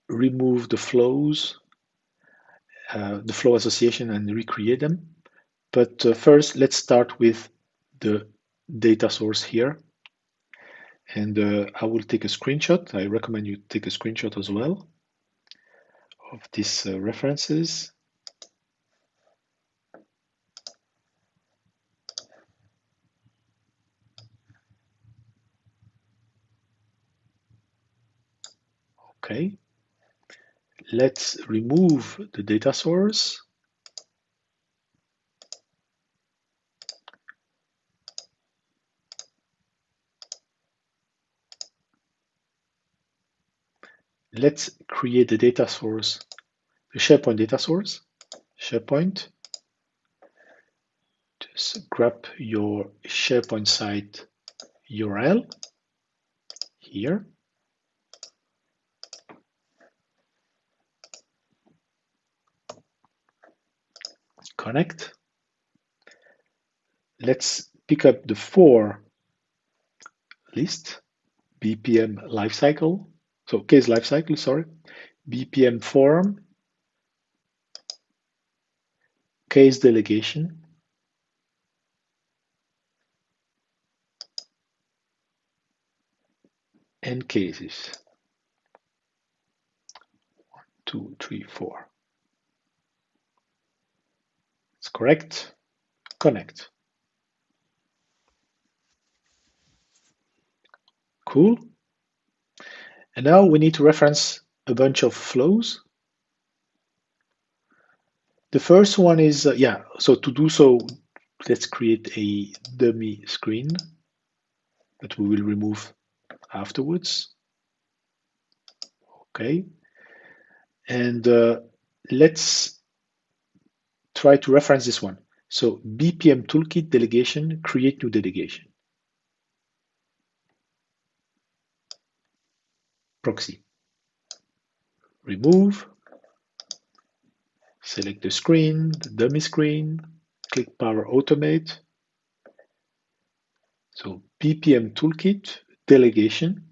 remove the flows, the flow association and recreate them. But first, let's start with the data source here. And I will take a screenshot. I recommend you take a screenshot as well of these references. Okay. Let's remove the data source. Let's create the data source, the SharePoint data source. SharePoint. Just grab your SharePoint site URL here. Connect. Let's pick up the for list, BPM lifecycle, so case lifecycle, sorry, BPM form, case delegation, and cases. 1, 2, 3, 4. It's correct. Connect. Cool. And now we need to reference a bunch of flows. The first one is, so to do so, let's create a dummy screen that we will remove afterwards. Okay. And let's try to reference this one. So BPM Toolkit delegation, create new delegation. Proxy. Remove. Select the screen, the dummy screen, click Power Automate. So BPM Toolkit delegation.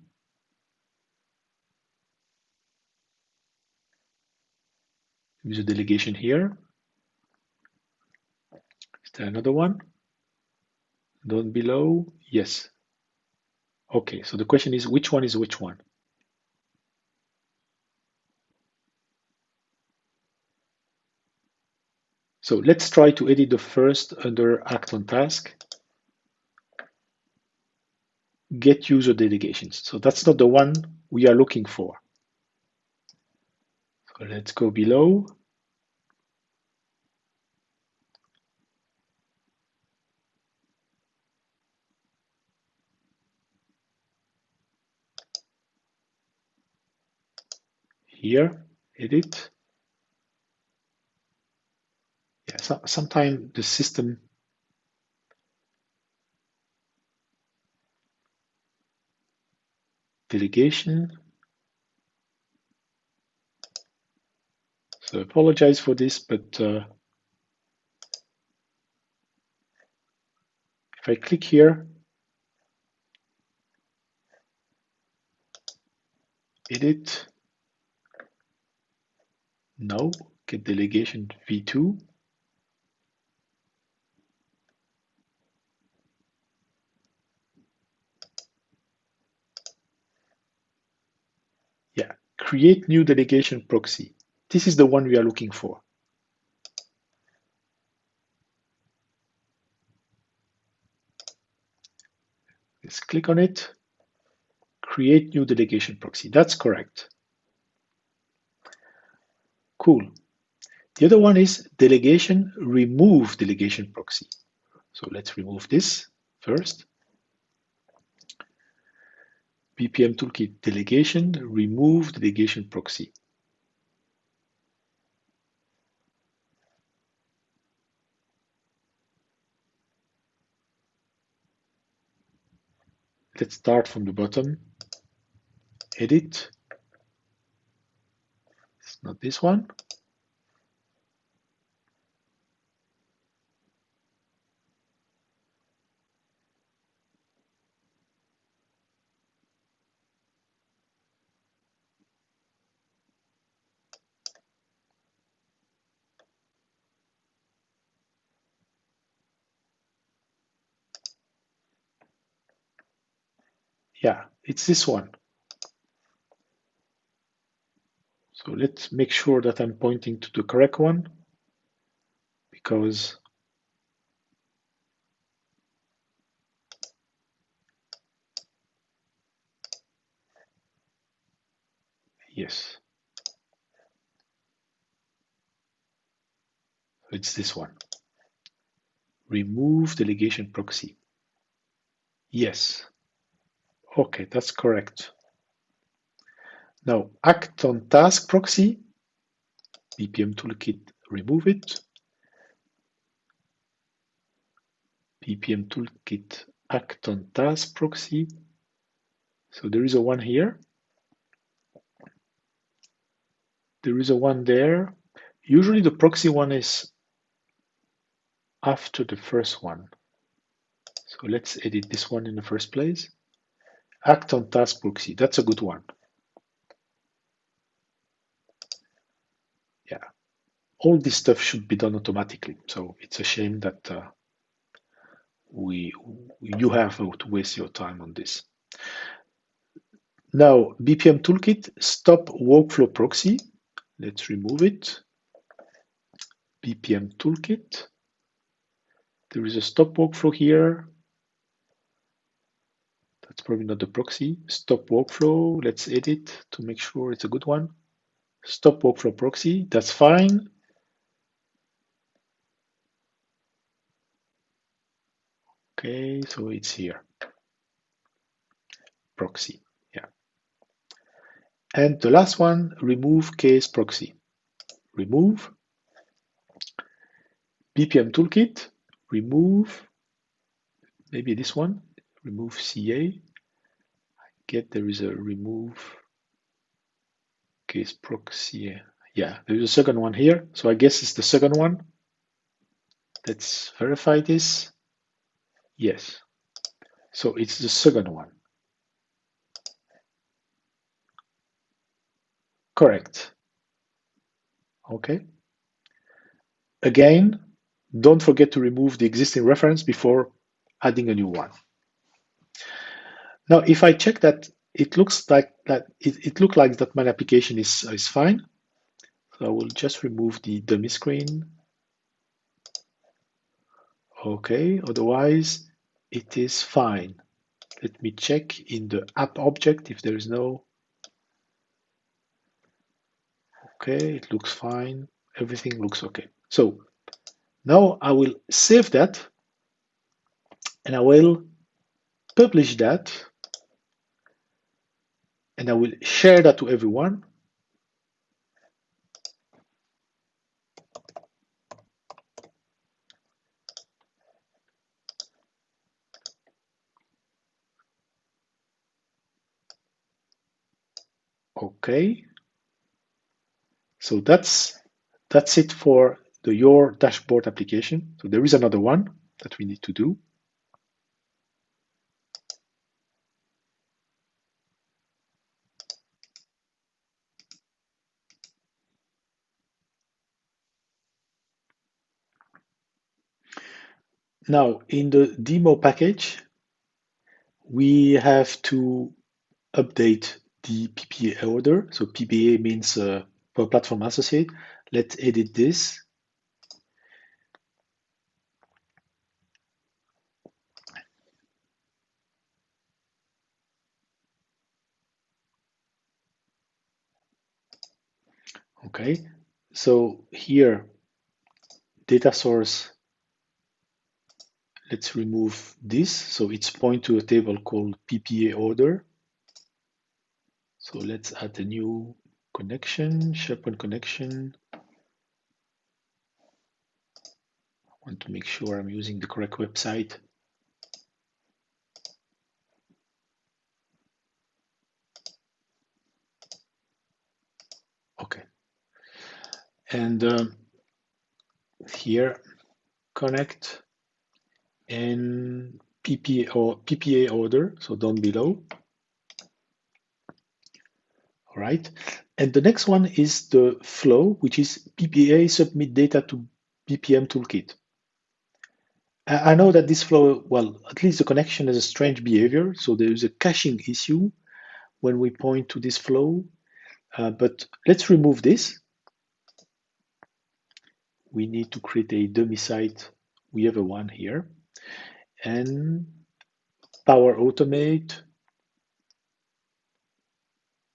Use a delegation here. Is there another one? Down below? Yes. Okay, so the question is which one is which one? So let's try to edit the first under Act on Task. Get user delegations. So that's not the one we are looking for. So let's go below. Here, edit. Yeah, so sometimes the system delegation. So I apologize for this, but if I click here, edit, no, get delegation v2. Yeah, create new delegation proxy. This is the one we are looking for. Let's click on it. Create new delegation proxy. That's correct. Cool. The other one is delegation, remove delegation proxy. So let's remove this first. BPM Toolkit delegation, remove delegation proxy. Let's start from the bottom. Edit. It's not this one. Yeah, it's this one. So let's make sure that I'm pointing to the correct one, because yes, it's this one. Remove delegation proxy. Yes. Okay, that's correct. Now, act on task proxy. BPM Toolkit, remove it. BPM Toolkit, act on task proxy. So there is a one here. There is a one there. Usually the proxy one is after the first one. So let's edit this one in the first place. Act on task proxy, that's a good one. Yeah, all this stuff should be done automatically. So it's a shame that you have to waste your time on this. Now, BPM Toolkit, stop workflow proxy. Let's remove it. BPM Toolkit. There is a stop workflow here. That's probably not the proxy. Stop workflow. Let's edit to make sure it's a good one. Stop workflow proxy. That's fine. Okay, so it's here. Proxy. Yeah. And the last one, remove case proxy. Remove. BPM Toolkit. Remove. Maybe this one. Remove CA. Get there is a remove case proxy. Yeah, there is a second one here. So I guess it's the second one. Let's verify this. Yes. So it's the second one. Correct. Okay. Again, don't forget to remove the existing reference before adding a new one. Now, if I check that, it looks like that it looked like that my application is fine. So I will just remove the dummy screen. Okay, otherwise it is fine. Let me check in the app object if there is no. Okay, it looks fine. Everything looks okay. So now I will save that and I will publish that and I will share that to everyone. Okay. So that's it for the your dashboard application. So there is another one that we need to do. Now, in the demo package, we have to update the PPA order. So PPA means per platform associate. Let's edit this. Okay, so here, data source, let's remove this. So it's point to a table called PPA order. So let's add a new connection, SharePoint connection. I want to make sure I'm using the correct website. Okay. And here, connect and PPA order, so down below. All right. And the next one is the flow, which is PPA submit data to BPM Toolkit. I know that this flow, well, at least the connection has a strange behavior. So there is a caching issue when we point to this flow. But let's remove this. We need to create a dummy site. We have a one here. And Power Automate.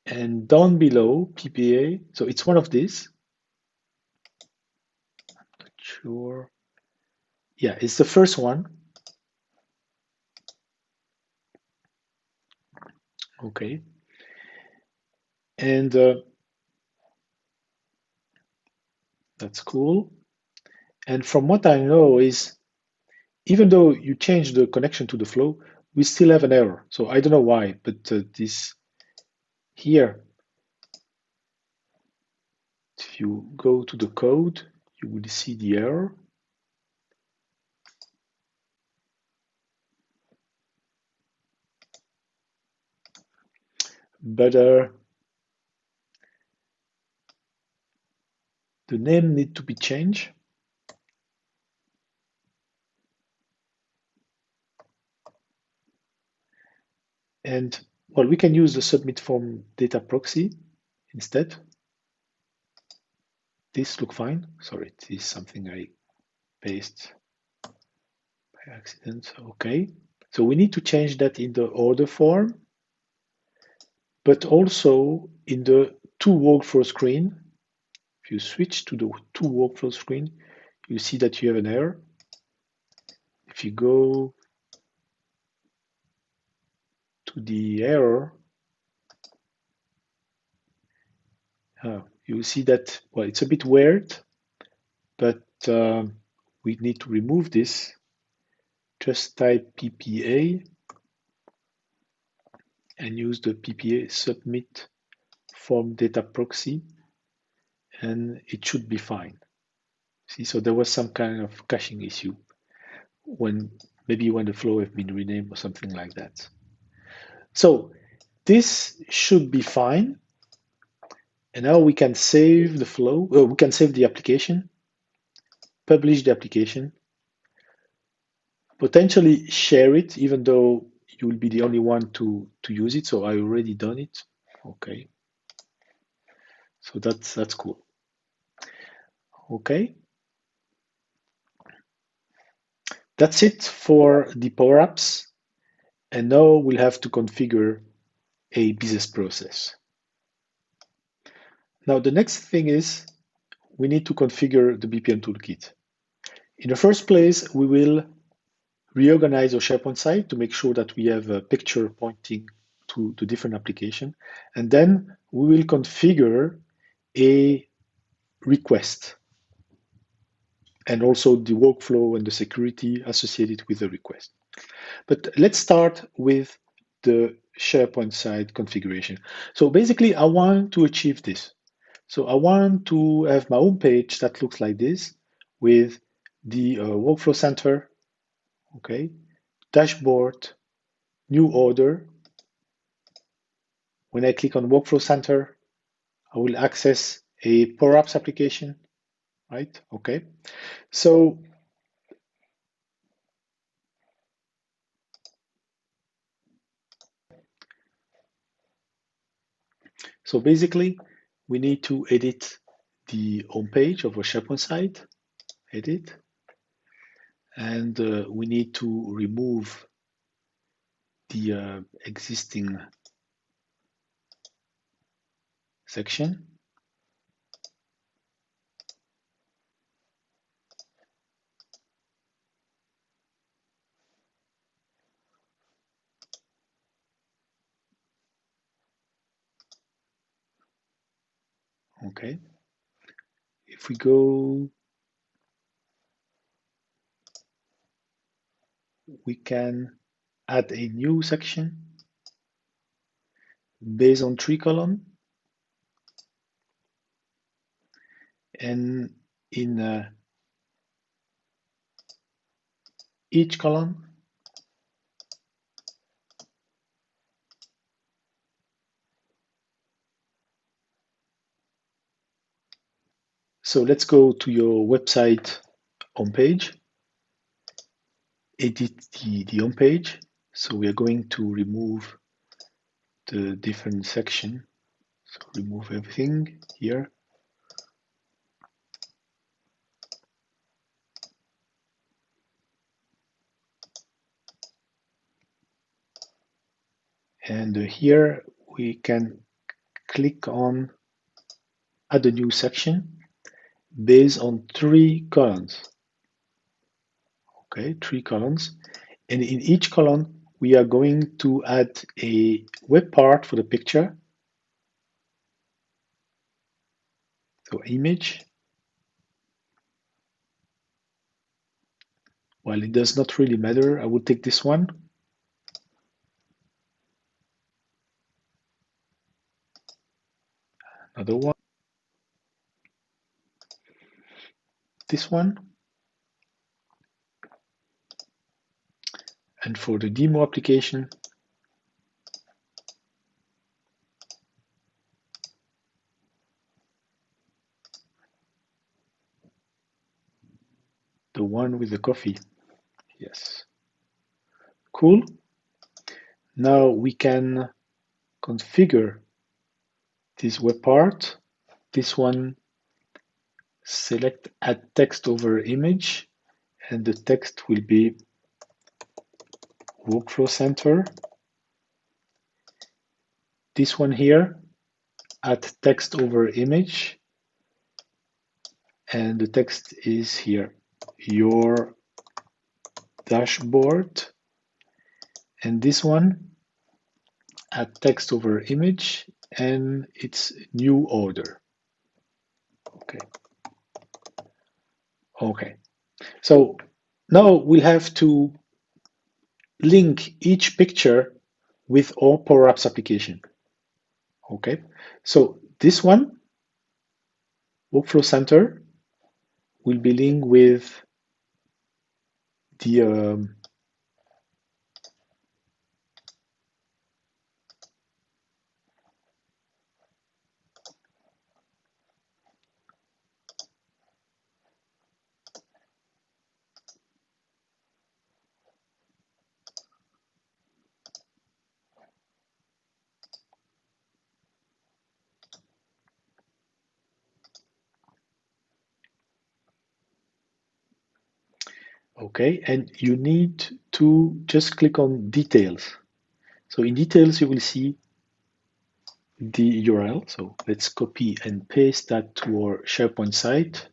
And down below, PPA. So it's one of these. Not sure. Yeah, it's the first one. Okay. And that's cool. And from what I know is, even though you change the connection to the flow, we still have an error. So I don't know why, but this here, if you go to the code, you will see the error. But the name need to be changed. And well, we can use the submit form data proxy instead. This look fine. Sorry, this is something I pasted by accident. Okay. So we need to change that in the order form, but also in the to workflow screen. If you switch to the to workflow screen, you see that you have an error. If you go to the error, you see that, well, it's a bit weird, but we need to remove this. Just type PPA and use the PPA submit form data proxy, and it should be fine. See, so there was some kind of caching issue when maybe when the flow have been renamed or something like that. So this should be fine. And now we can save the flow, we can save the application, publish the application, potentially share it, even though you will be the only one to use it. So I already done it. Okay. So that's cool. Okay. That's it for the Power Apps. And now we'll have to configure a business process. Now the next thing is we need to configure the BPM Toolkit. In the first place, we will reorganize our SharePoint site to make sure that we have a picture pointing to different application. And then we will configure a request and also the workflow and the security associated with the request. But let's start with the SharePoint site configuration. So basically, I want to achieve this. So I want to have my home page that looks like this with the workflow center, okay, dashboard, new order. When I click on workflow center, I will access a Power Apps application, right? Okay. So So basically, we need to edit the home page of a SharePoint site, edit, and we need to remove the existing section. Okay. If we go, we can add a new section based on 3 columns, and in each column so let's go to your website homepage, edit the home page. So we are going to remove the different section. So remove everything here. And here we can click on add a new section based on 3 columns. Okay, 3 columns. And in each column, we are going to add a web part for the picture. So image. Well, it does not really matter. I will take this one. Another one. This one. And for the demo application, the one with the coffee. Yes. Cool. Now we can configure this web part. This one, select add text over image, and the text will be Workflow Center. This one here, add text over image, and the text is here, your dashboard. And this one, add text over image, and it's new order. Okay. Okay. So now we'll have to link each picture with our Power Apps application. Okay. So this one, Workflow Center, will be linked with the okay, and you need to just click on details. So in details, you will see the URL. So let's copy and paste that to our SharePoint site.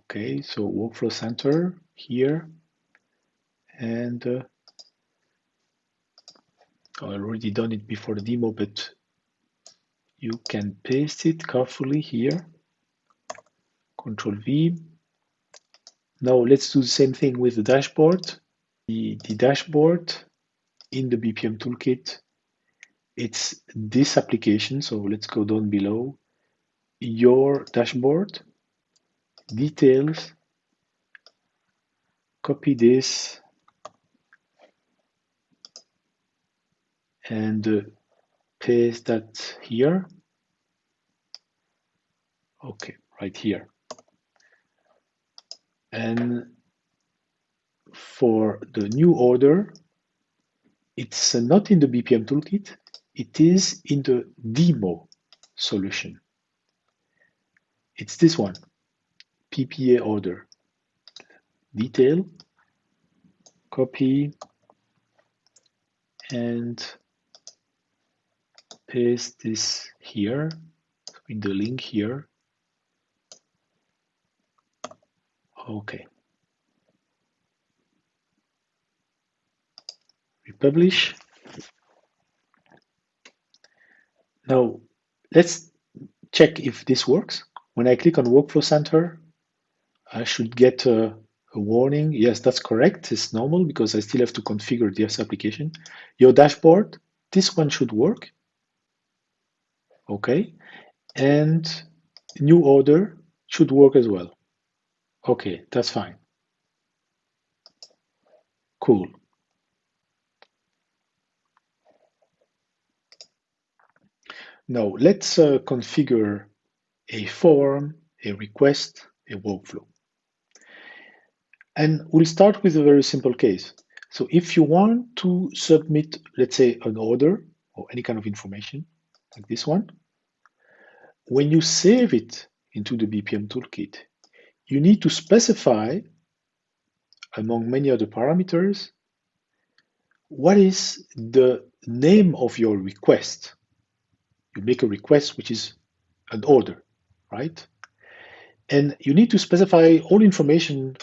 Okay, so Workflow Center here, and I already done it before the demo, but you can paste it carefully here. Control V. Now let's do the same thing with the dashboard. The dashboard in the BPM Toolkit, it's this application. So let's go down below. Your dashboard, details, copy this, and paste that here. Okay, right here. And for the new order, it's not in the BPM toolkit, it is in the demo solution. It's this one, PPA order. Detail, copy, and paste this here in the link here. Okay. Republish. Now, let's check if this works. When I click on Workflow Center, I should get a warning. Yes, that's correct. It's normal because I still have to configure this application. Your dashboard, this one should work. Okay. And new order should work as well. Okay, that's fine. Cool. Now, let's configure a form, a request, a workflow. And we'll start with a very simple case. So if you want to submit, let's say, an order or any kind of information, like this one, when you save it into the BPM toolkit, you need to specify, among many other parameters, what is the name of your request. You make a request, which is an order, right? And you need to specify all information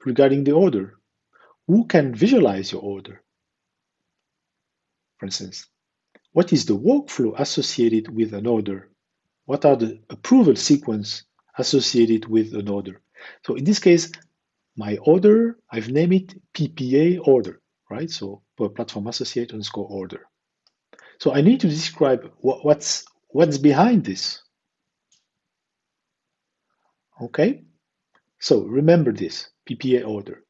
regarding the order. Who can visualize your order? For instance, what is the workflow associated with an order? What are the approval sequence associated with an order? So in this case, my order, I've named it PPA order, right? So per platform associate underscore order. So I need to describe what's behind this. Okay, so remember this PPA order.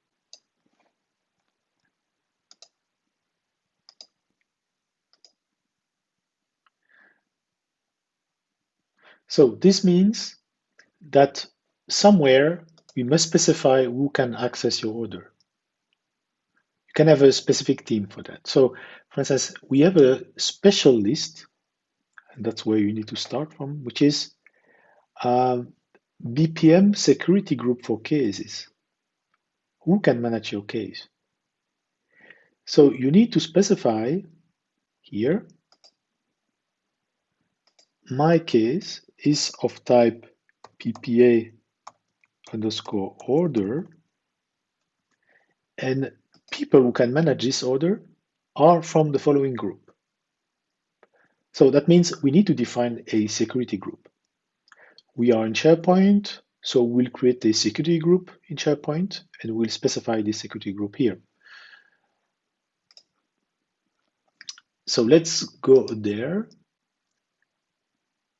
So this means that somewhere we must specify who can access your order. You can have a specific theme for that. So for instance, we have a special list, and that's where you need to start from, which is BPM security group for cases. Who can manage your case? So you need to specify here, my case is of type PPA underscore order, and people who can manage this order are from the following group. So that means we need to define a security group. We are in SharePoint, so we'll create a security group in SharePoint, and we'll specify this security group here. So let's go there.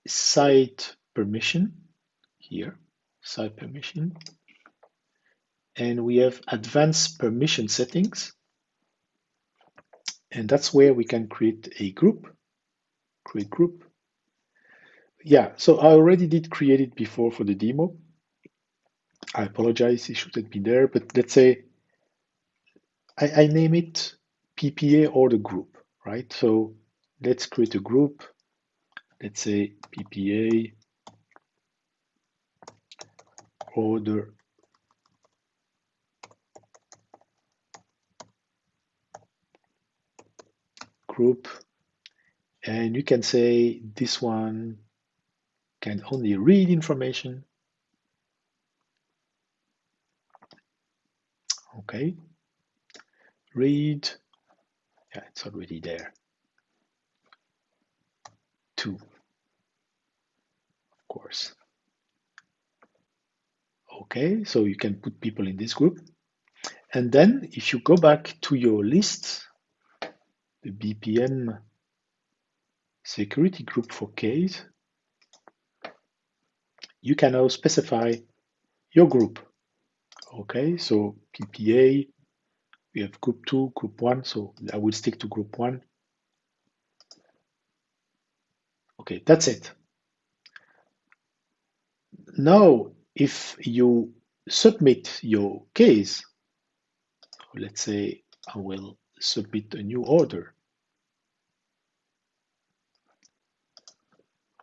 Site permission here, site permission. And we have advanced permission settings. And that's where we can create a group, create group. Yeah, so I already did create it before for the demo. I apologize, it shouldn't be there, but let's say I name it PPA order group, right? So let's create a group. Let's say PPA order group. And you can say this one can only read information. Okay. Read. Yeah, it's already there. 2, of course. Okay, so you can put people in this group. And then if you go back to your list, the BPM security group for case, you can now specify your group. Okay, so PPA, we have group 2, group 1, so I will stick to group 1. Okay, that's it. Now, if you submit your case, let's say I will submit a new order.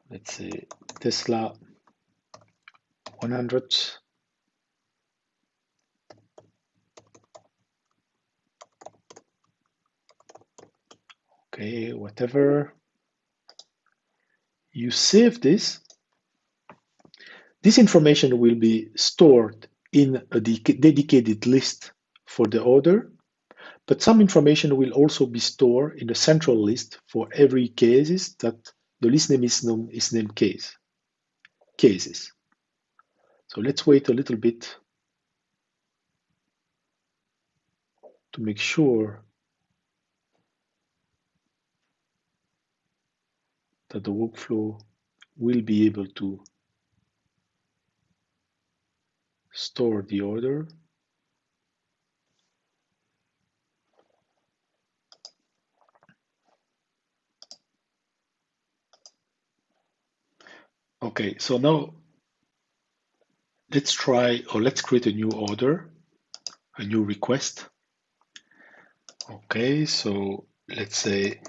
Let's say Tesla 100. Okay, whatever. You save this. This information will be stored in a dedicated list for the order, but some information will also be stored in a central list for every cases that the list name is named cases. So let's wait a little bit to make sure that the workflow will be able to store the order. Okay, so now let's try, or let's create a new order, a new request. Okay, so let's say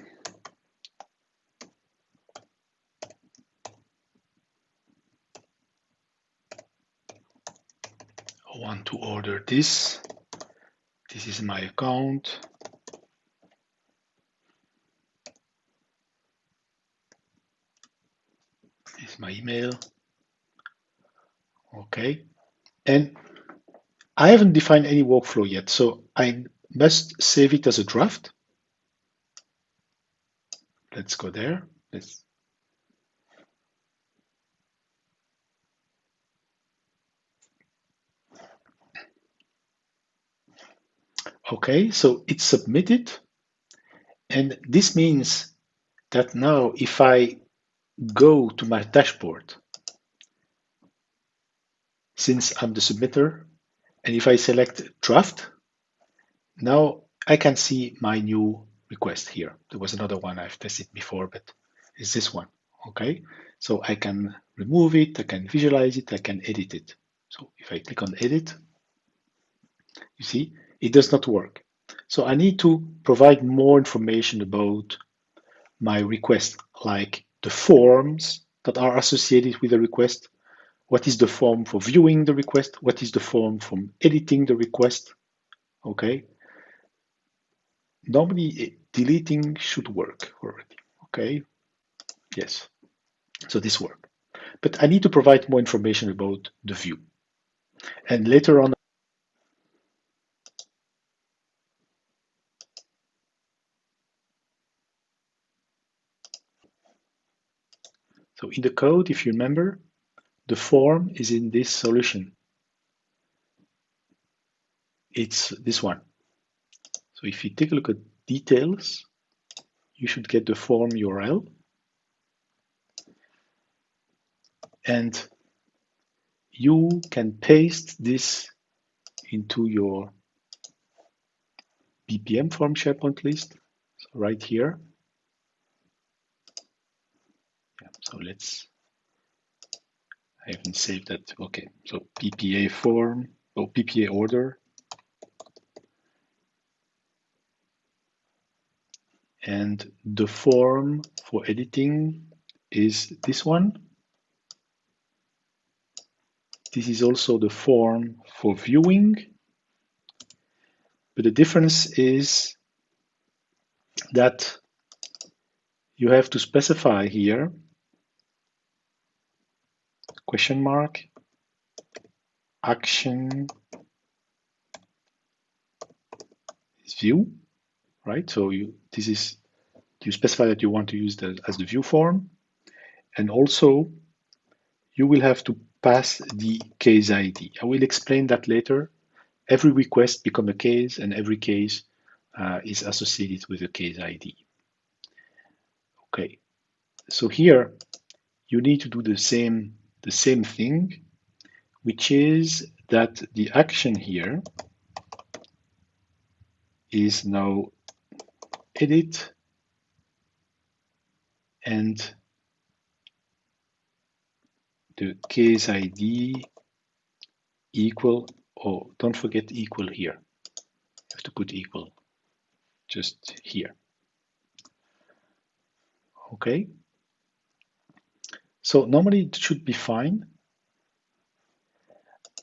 I want to order this. This is my account. This is my email. Okay, and I haven't defined any workflow yet, so I must save it as a draft. Let's go there. Okay, so it's submitted, and this means that now if I go to my dashboard, since I'm the submitter, and if I select draft, now I can see my new request here. There was another one I've tested before, but it's this one. Okay, so I can remove it, I can visualize it, I can edit it. So if I click on edit, you see it does not work. So I need to provide more information about my request, like the forms that are associated with the request. What is the form for viewing the request? What is the form for editing the request? Okay. Normally, deleting should work already. Okay. Yes. So this works. But I need to provide more information about the view. And later on, so in the code, if you remember, the form is in this solution. It's this one. So if you take a look at details, you should get the form URL. And you can paste this into your BPM form SharePoint list. So right here. Yeah, so I haven't saved that. Okay, so PPA form, or PPA order. And the form for editing is this one. This is also the form for viewing. But the difference is that you have to specify here question mark action is view, right? So you specify that you want to use that as the view form, and also you will have to pass the case ID. I will explain that later. Every request becomes a case, and every case is associated with a case ID. Okay, so here you need to do the same thing, which is that the action here is now edit and the case ID equal, oh, don't forget equal here. You have to put equal just here. Okay. So normally it should be fine.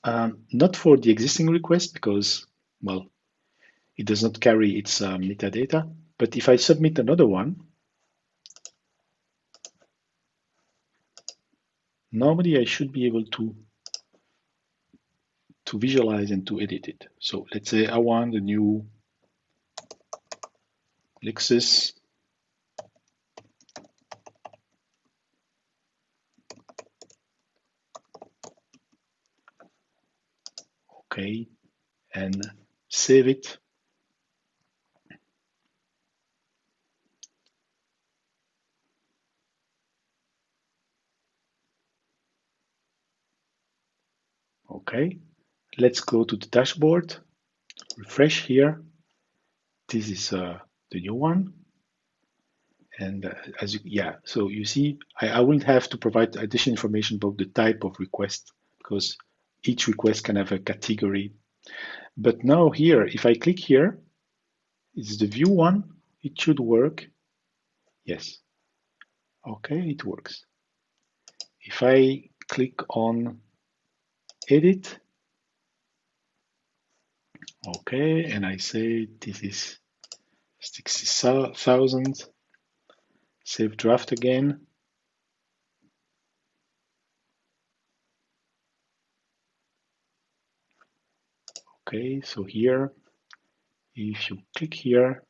Not for the existing request because, well, it does not carry its metadata. But if I submit another one, normally I should be able to visualize and to edit it. So let's say I want a new Lexus okay, and save it. Okay, let's go to the dashboard, refresh here. This is the new one. And so you see, I wouldn't have to provide additional information about the type of request because each request can have a category. But now here, if I click here, it's the view one. It should work. Yes. Okay, it works. If I click on edit, okay, and I say this is 60,000, save draft again. Okay, so here, if you click here,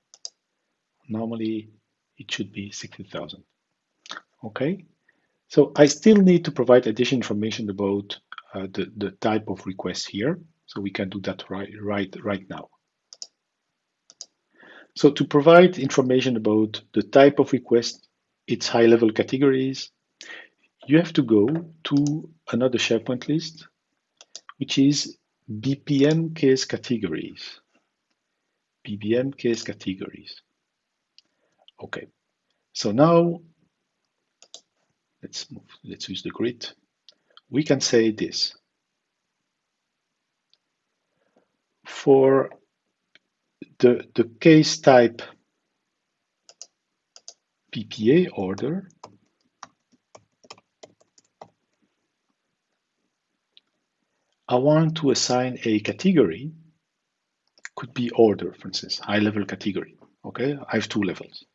normally it should be 60,000. Okay, so I still need to provide additional information about the type of request here. So we can do that right now. So to provide information about the type of request, its high-level categories, you have to go to another SharePoint list, which is BPM case categories. BPM case categories. Okay, so now let's use the grid. We can say this. For the case type PPA order, I want to assign a category, could be order, for instance, high-level category. Okay, I have two levels.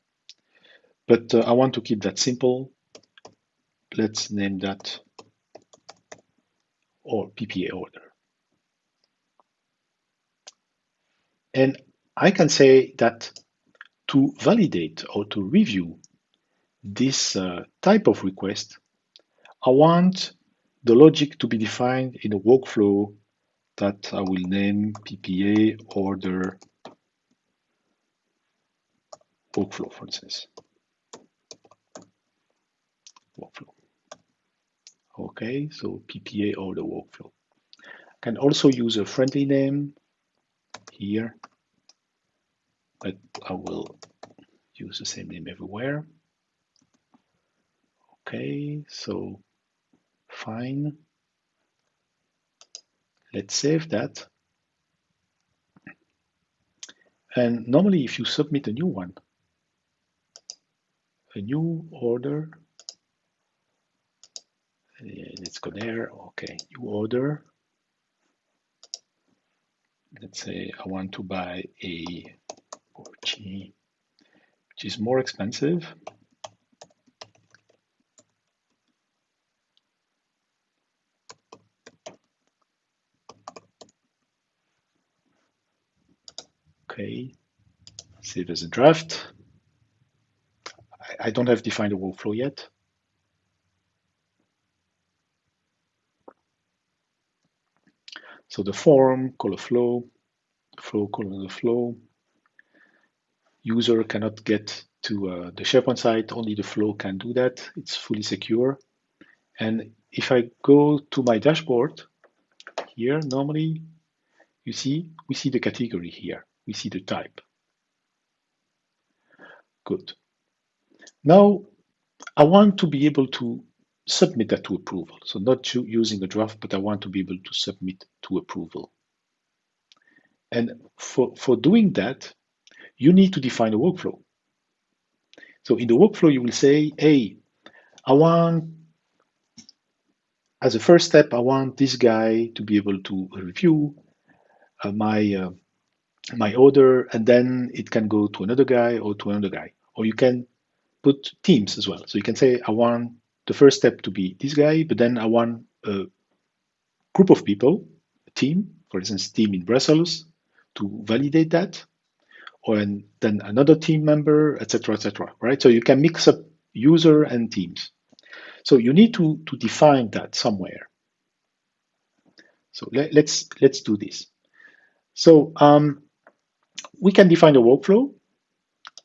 But I want to keep that simple. Let's name that or PPA order. And I can say that to validate or to review this type of request, I want the logic to be defined in a workflow that I will name PPA order workflow, for instance. Workflow. Okay, so PPA order workflow. I can also use a friendly name here, but I will use the same name everywhere. Okay, so fine. Let's save that. And normally if you submit a new one, a new order, let's go there. Okay, new order. Let's say I want to buy a Porsche, which is more expensive. Okay, save as a draft. I don't have defined a workflow yet. So the form, call a flow, call another flow. User cannot get to the SharePoint site, only the flow can do that. It's fully secure. And if I go to my dashboard here, normally we see the category here. We see the type. Good. Now I want to be able to submit that to approval. So not using a draft, but I want to be able to submit to approval. And for doing that, you need to define a workflow. So in the workflow, you will say, hey, I want, as a first step, I want this guy to be able to review my order, and then it can go to another guy or to another guy. Or you can put teams as well. So you can say, I want the first step to be this guy, but then I want a group of people, a team, for instance, team in Brussels, to validate that, or then another team member, etc., etc. Right? So you can mix up user and teams. So you need to define that somewhere. So let's do this. So we can define a workflow,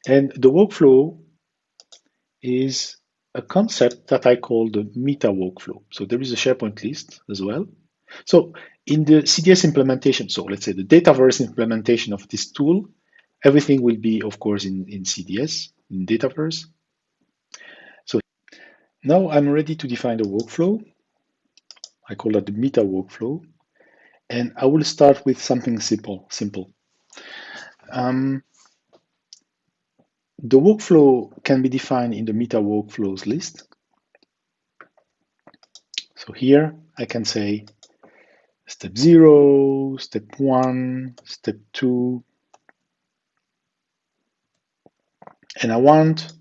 and the workflow is a concept that I call the meta workflow. So there is a SharePoint list as well. So in the CDS implementation, so let's say the Dataverse implementation of this tool, everything will be, of course, in CDS, in Dataverse. So now I'm ready to define the workflow. I call that the meta workflow. And I will start with something simple. The workflow can be defined in the meta workflows list. So here I can say step 0, step 1, step 2, and I want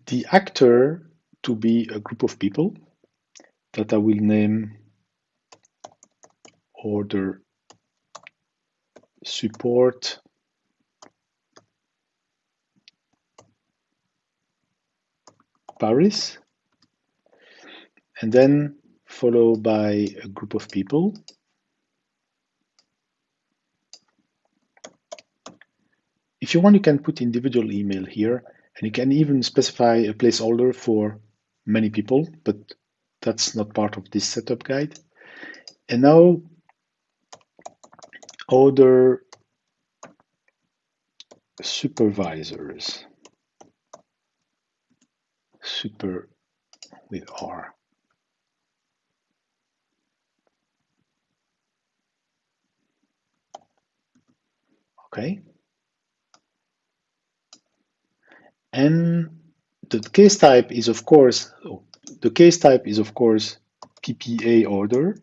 the actor to be a group of people that I will name order support Paris, and then followed by a group of people. If you want, you can put individual email here, and you can even specify a placeholder for many people, but that's not part of this setup guide. And now order supervisors, super with R. Okay. And the case type is of course PPA order.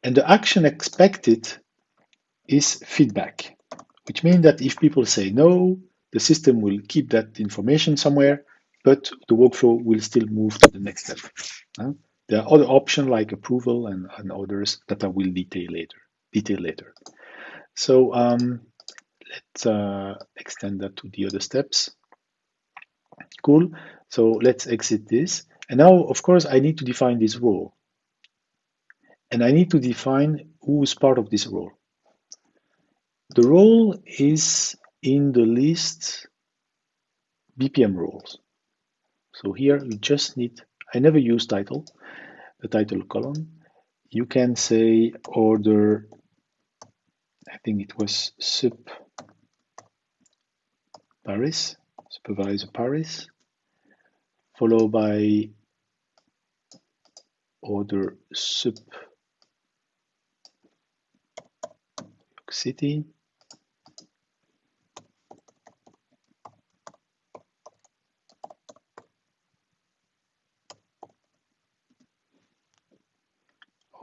And the action expected is feedback, which means that if people say no, the system will keep that information somewhere, but the workflow will still move to the next step. There are other options like approval and others that I will detail later. So let's extend that to the other steps. Cool. So let's exit this. And now, of course, I need to define this role. And I need to define who is part of this role. The role is in the list BPM roles. So here you just need, I never use title, the title column. You can say order, I think it was Paris, supervisor Paris, followed by order sup City,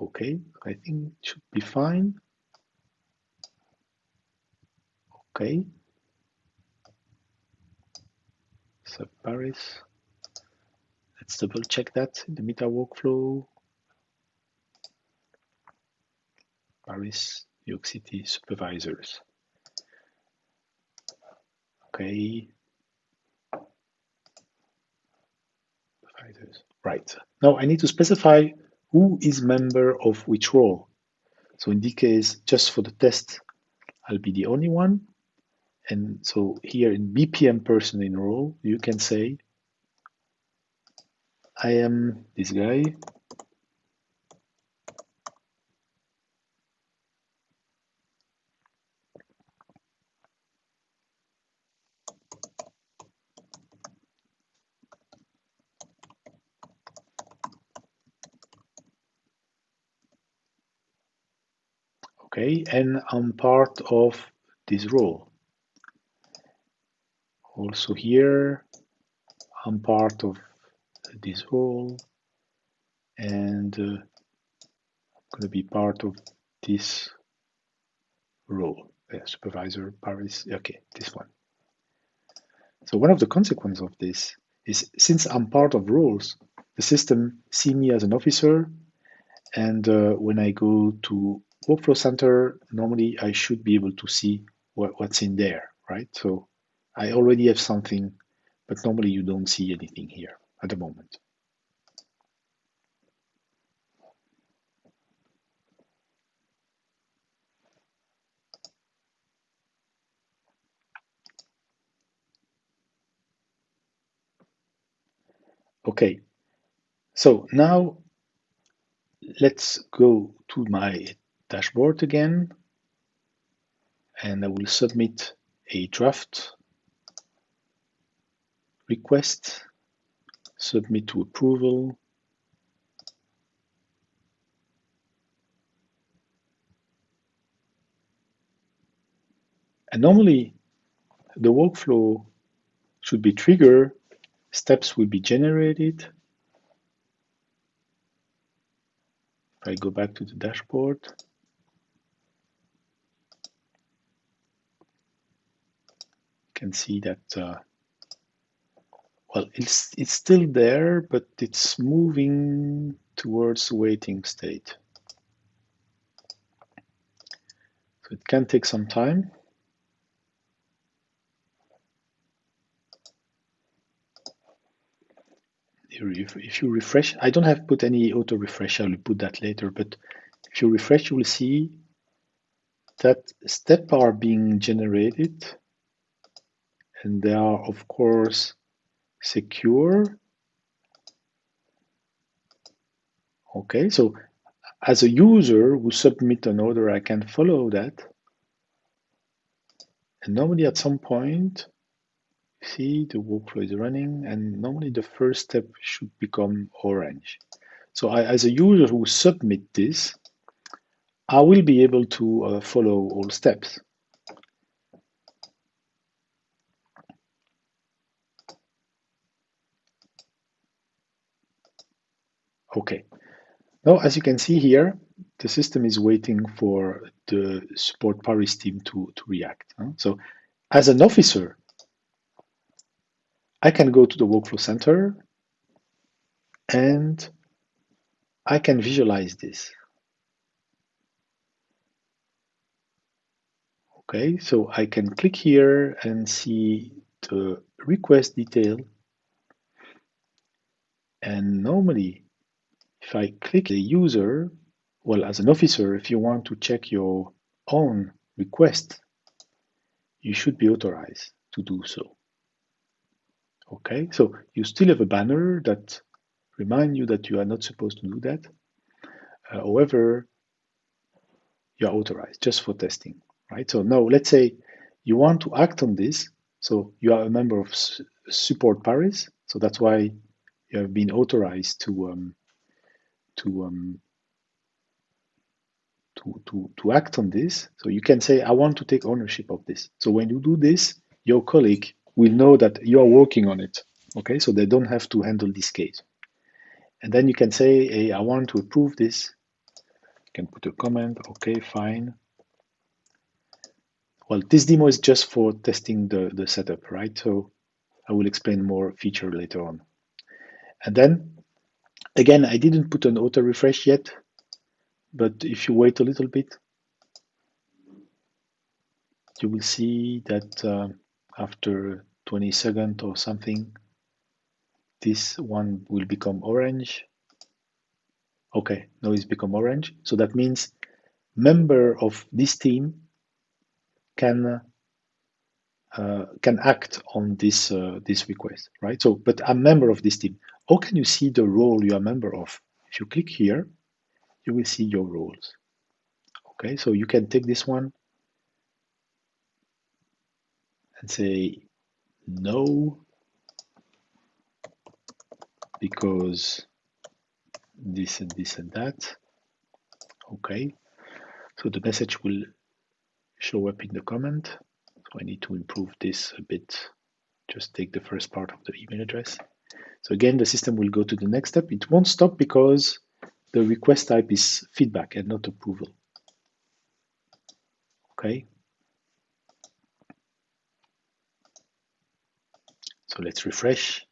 okay, I think it should be fine. Okay, so Paris, let's double check that, the meta workflow, Paris, New York City supervisors. Okay, supervisors, right. Now I need to specify who is member of which role. So in this case, just for the test, I'll be the only one. And so here in BPM person in role, you can say, I am this guy. Okay, and I'm part of this role. Also here, I'm part of this role, and I'm going to be part of this role. Supervisor Paris. Okay, this one. So one of the consequences of this is, since I'm part of roles, the system see me as an officer, and when I go to Workflow Center, normally I should be able to see what's in there, right? So I already have something, but normally you don't see anything here at the moment. Okay, so now let's go to my dashboard again, and I will submit a draft request, submit to approval. And normally the workflow should be triggered, steps will be generated. If I go back to the dashboard, you can see that, well, it's still there, but it's moving towards waiting state. So it can take some time. If you refresh, I don't have put any auto refresh, I will put that later, but if you refresh, you will see that steps are being generated, and they are, of course, secure. Okay, so as a user who submit an order, I can follow that. And normally at some point, see the workflow is running, and normally the first step should become orange. So as a user who submit this, I will be able to follow all steps. Okay. Now, as you can see here, the system is waiting for the support Paris team to react. So as an officer, I can go to the workflow center and I can visualize this. Okay, so I can click here and see the request detail. And normally, if I click the user, well, as an officer, if you want to check your own request, you should be authorized to do so. Okay, so you still have a banner that remind you that you are not supposed to do that. However, you are authorized just for testing, right? So now let's say you want to act on this. So you are a member of Support Paris. So that's why you have been authorized to act on this. So you can say, I want to take ownership of this. So when you do this, your colleague will know that you are working on it. Okay, so they don't have to handle this case. And then you can say, hey, I want to approve this. You can put a comment, okay, fine. Well, this demo is just for testing the setup, right? So I will explain more feature later on. And then, again, I didn't put an auto refresh yet, but if you wait a little bit, you will see that after 20 seconds or something, this one will become orange. Okay, now it's become orange. So that means member of this team can act on this this request, right? So, but I'm a member of this team. How can you see the role you are a member of? If you click here, you will see your roles. Okay, so you can take this one and say no, because this and this and that. Okay, So the message will show up in the comment. So I need to improve this a bit. Just take the first part of the email address. So again, the system will go to the next step. It won't stop because the request type is feedback and not approval. Okay. So let's refresh.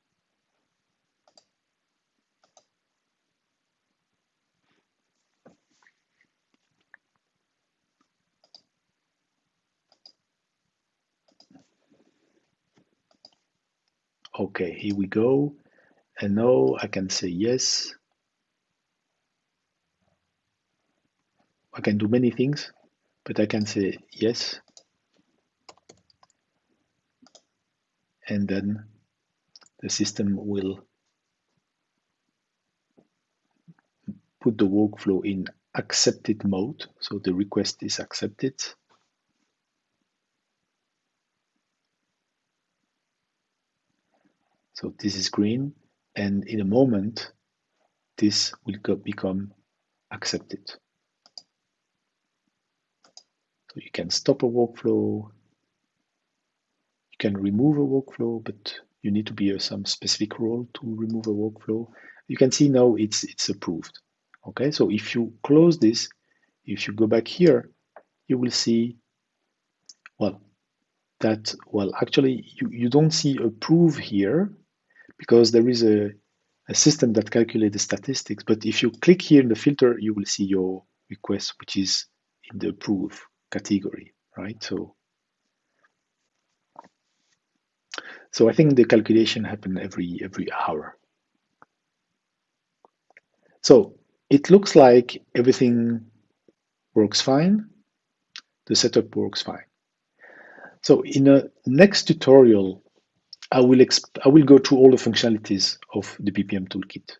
Okay, here we go. And now I can say yes. I can do many things, but I can say yes. And then the system will put the workflow in accepted mode. So the request is accepted. So this is green. And in a moment, this will become accepted. So you can stop a workflow. You can remove a workflow, but you need to be some specific role to remove a workflow. You can see now it's approved. Okay, so if you close this, if you go back here, you will see, well, that, well, actually, you don't see approve here because there is a system that calculates the statistics. But if you click here in the filter, you will see your request, which is in the approve category, right? So I think the calculation happens every hour. So it looks like everything works fine. The setup works fine. So in a next tutorial, I will go through all the functionalities of the BPM toolkit.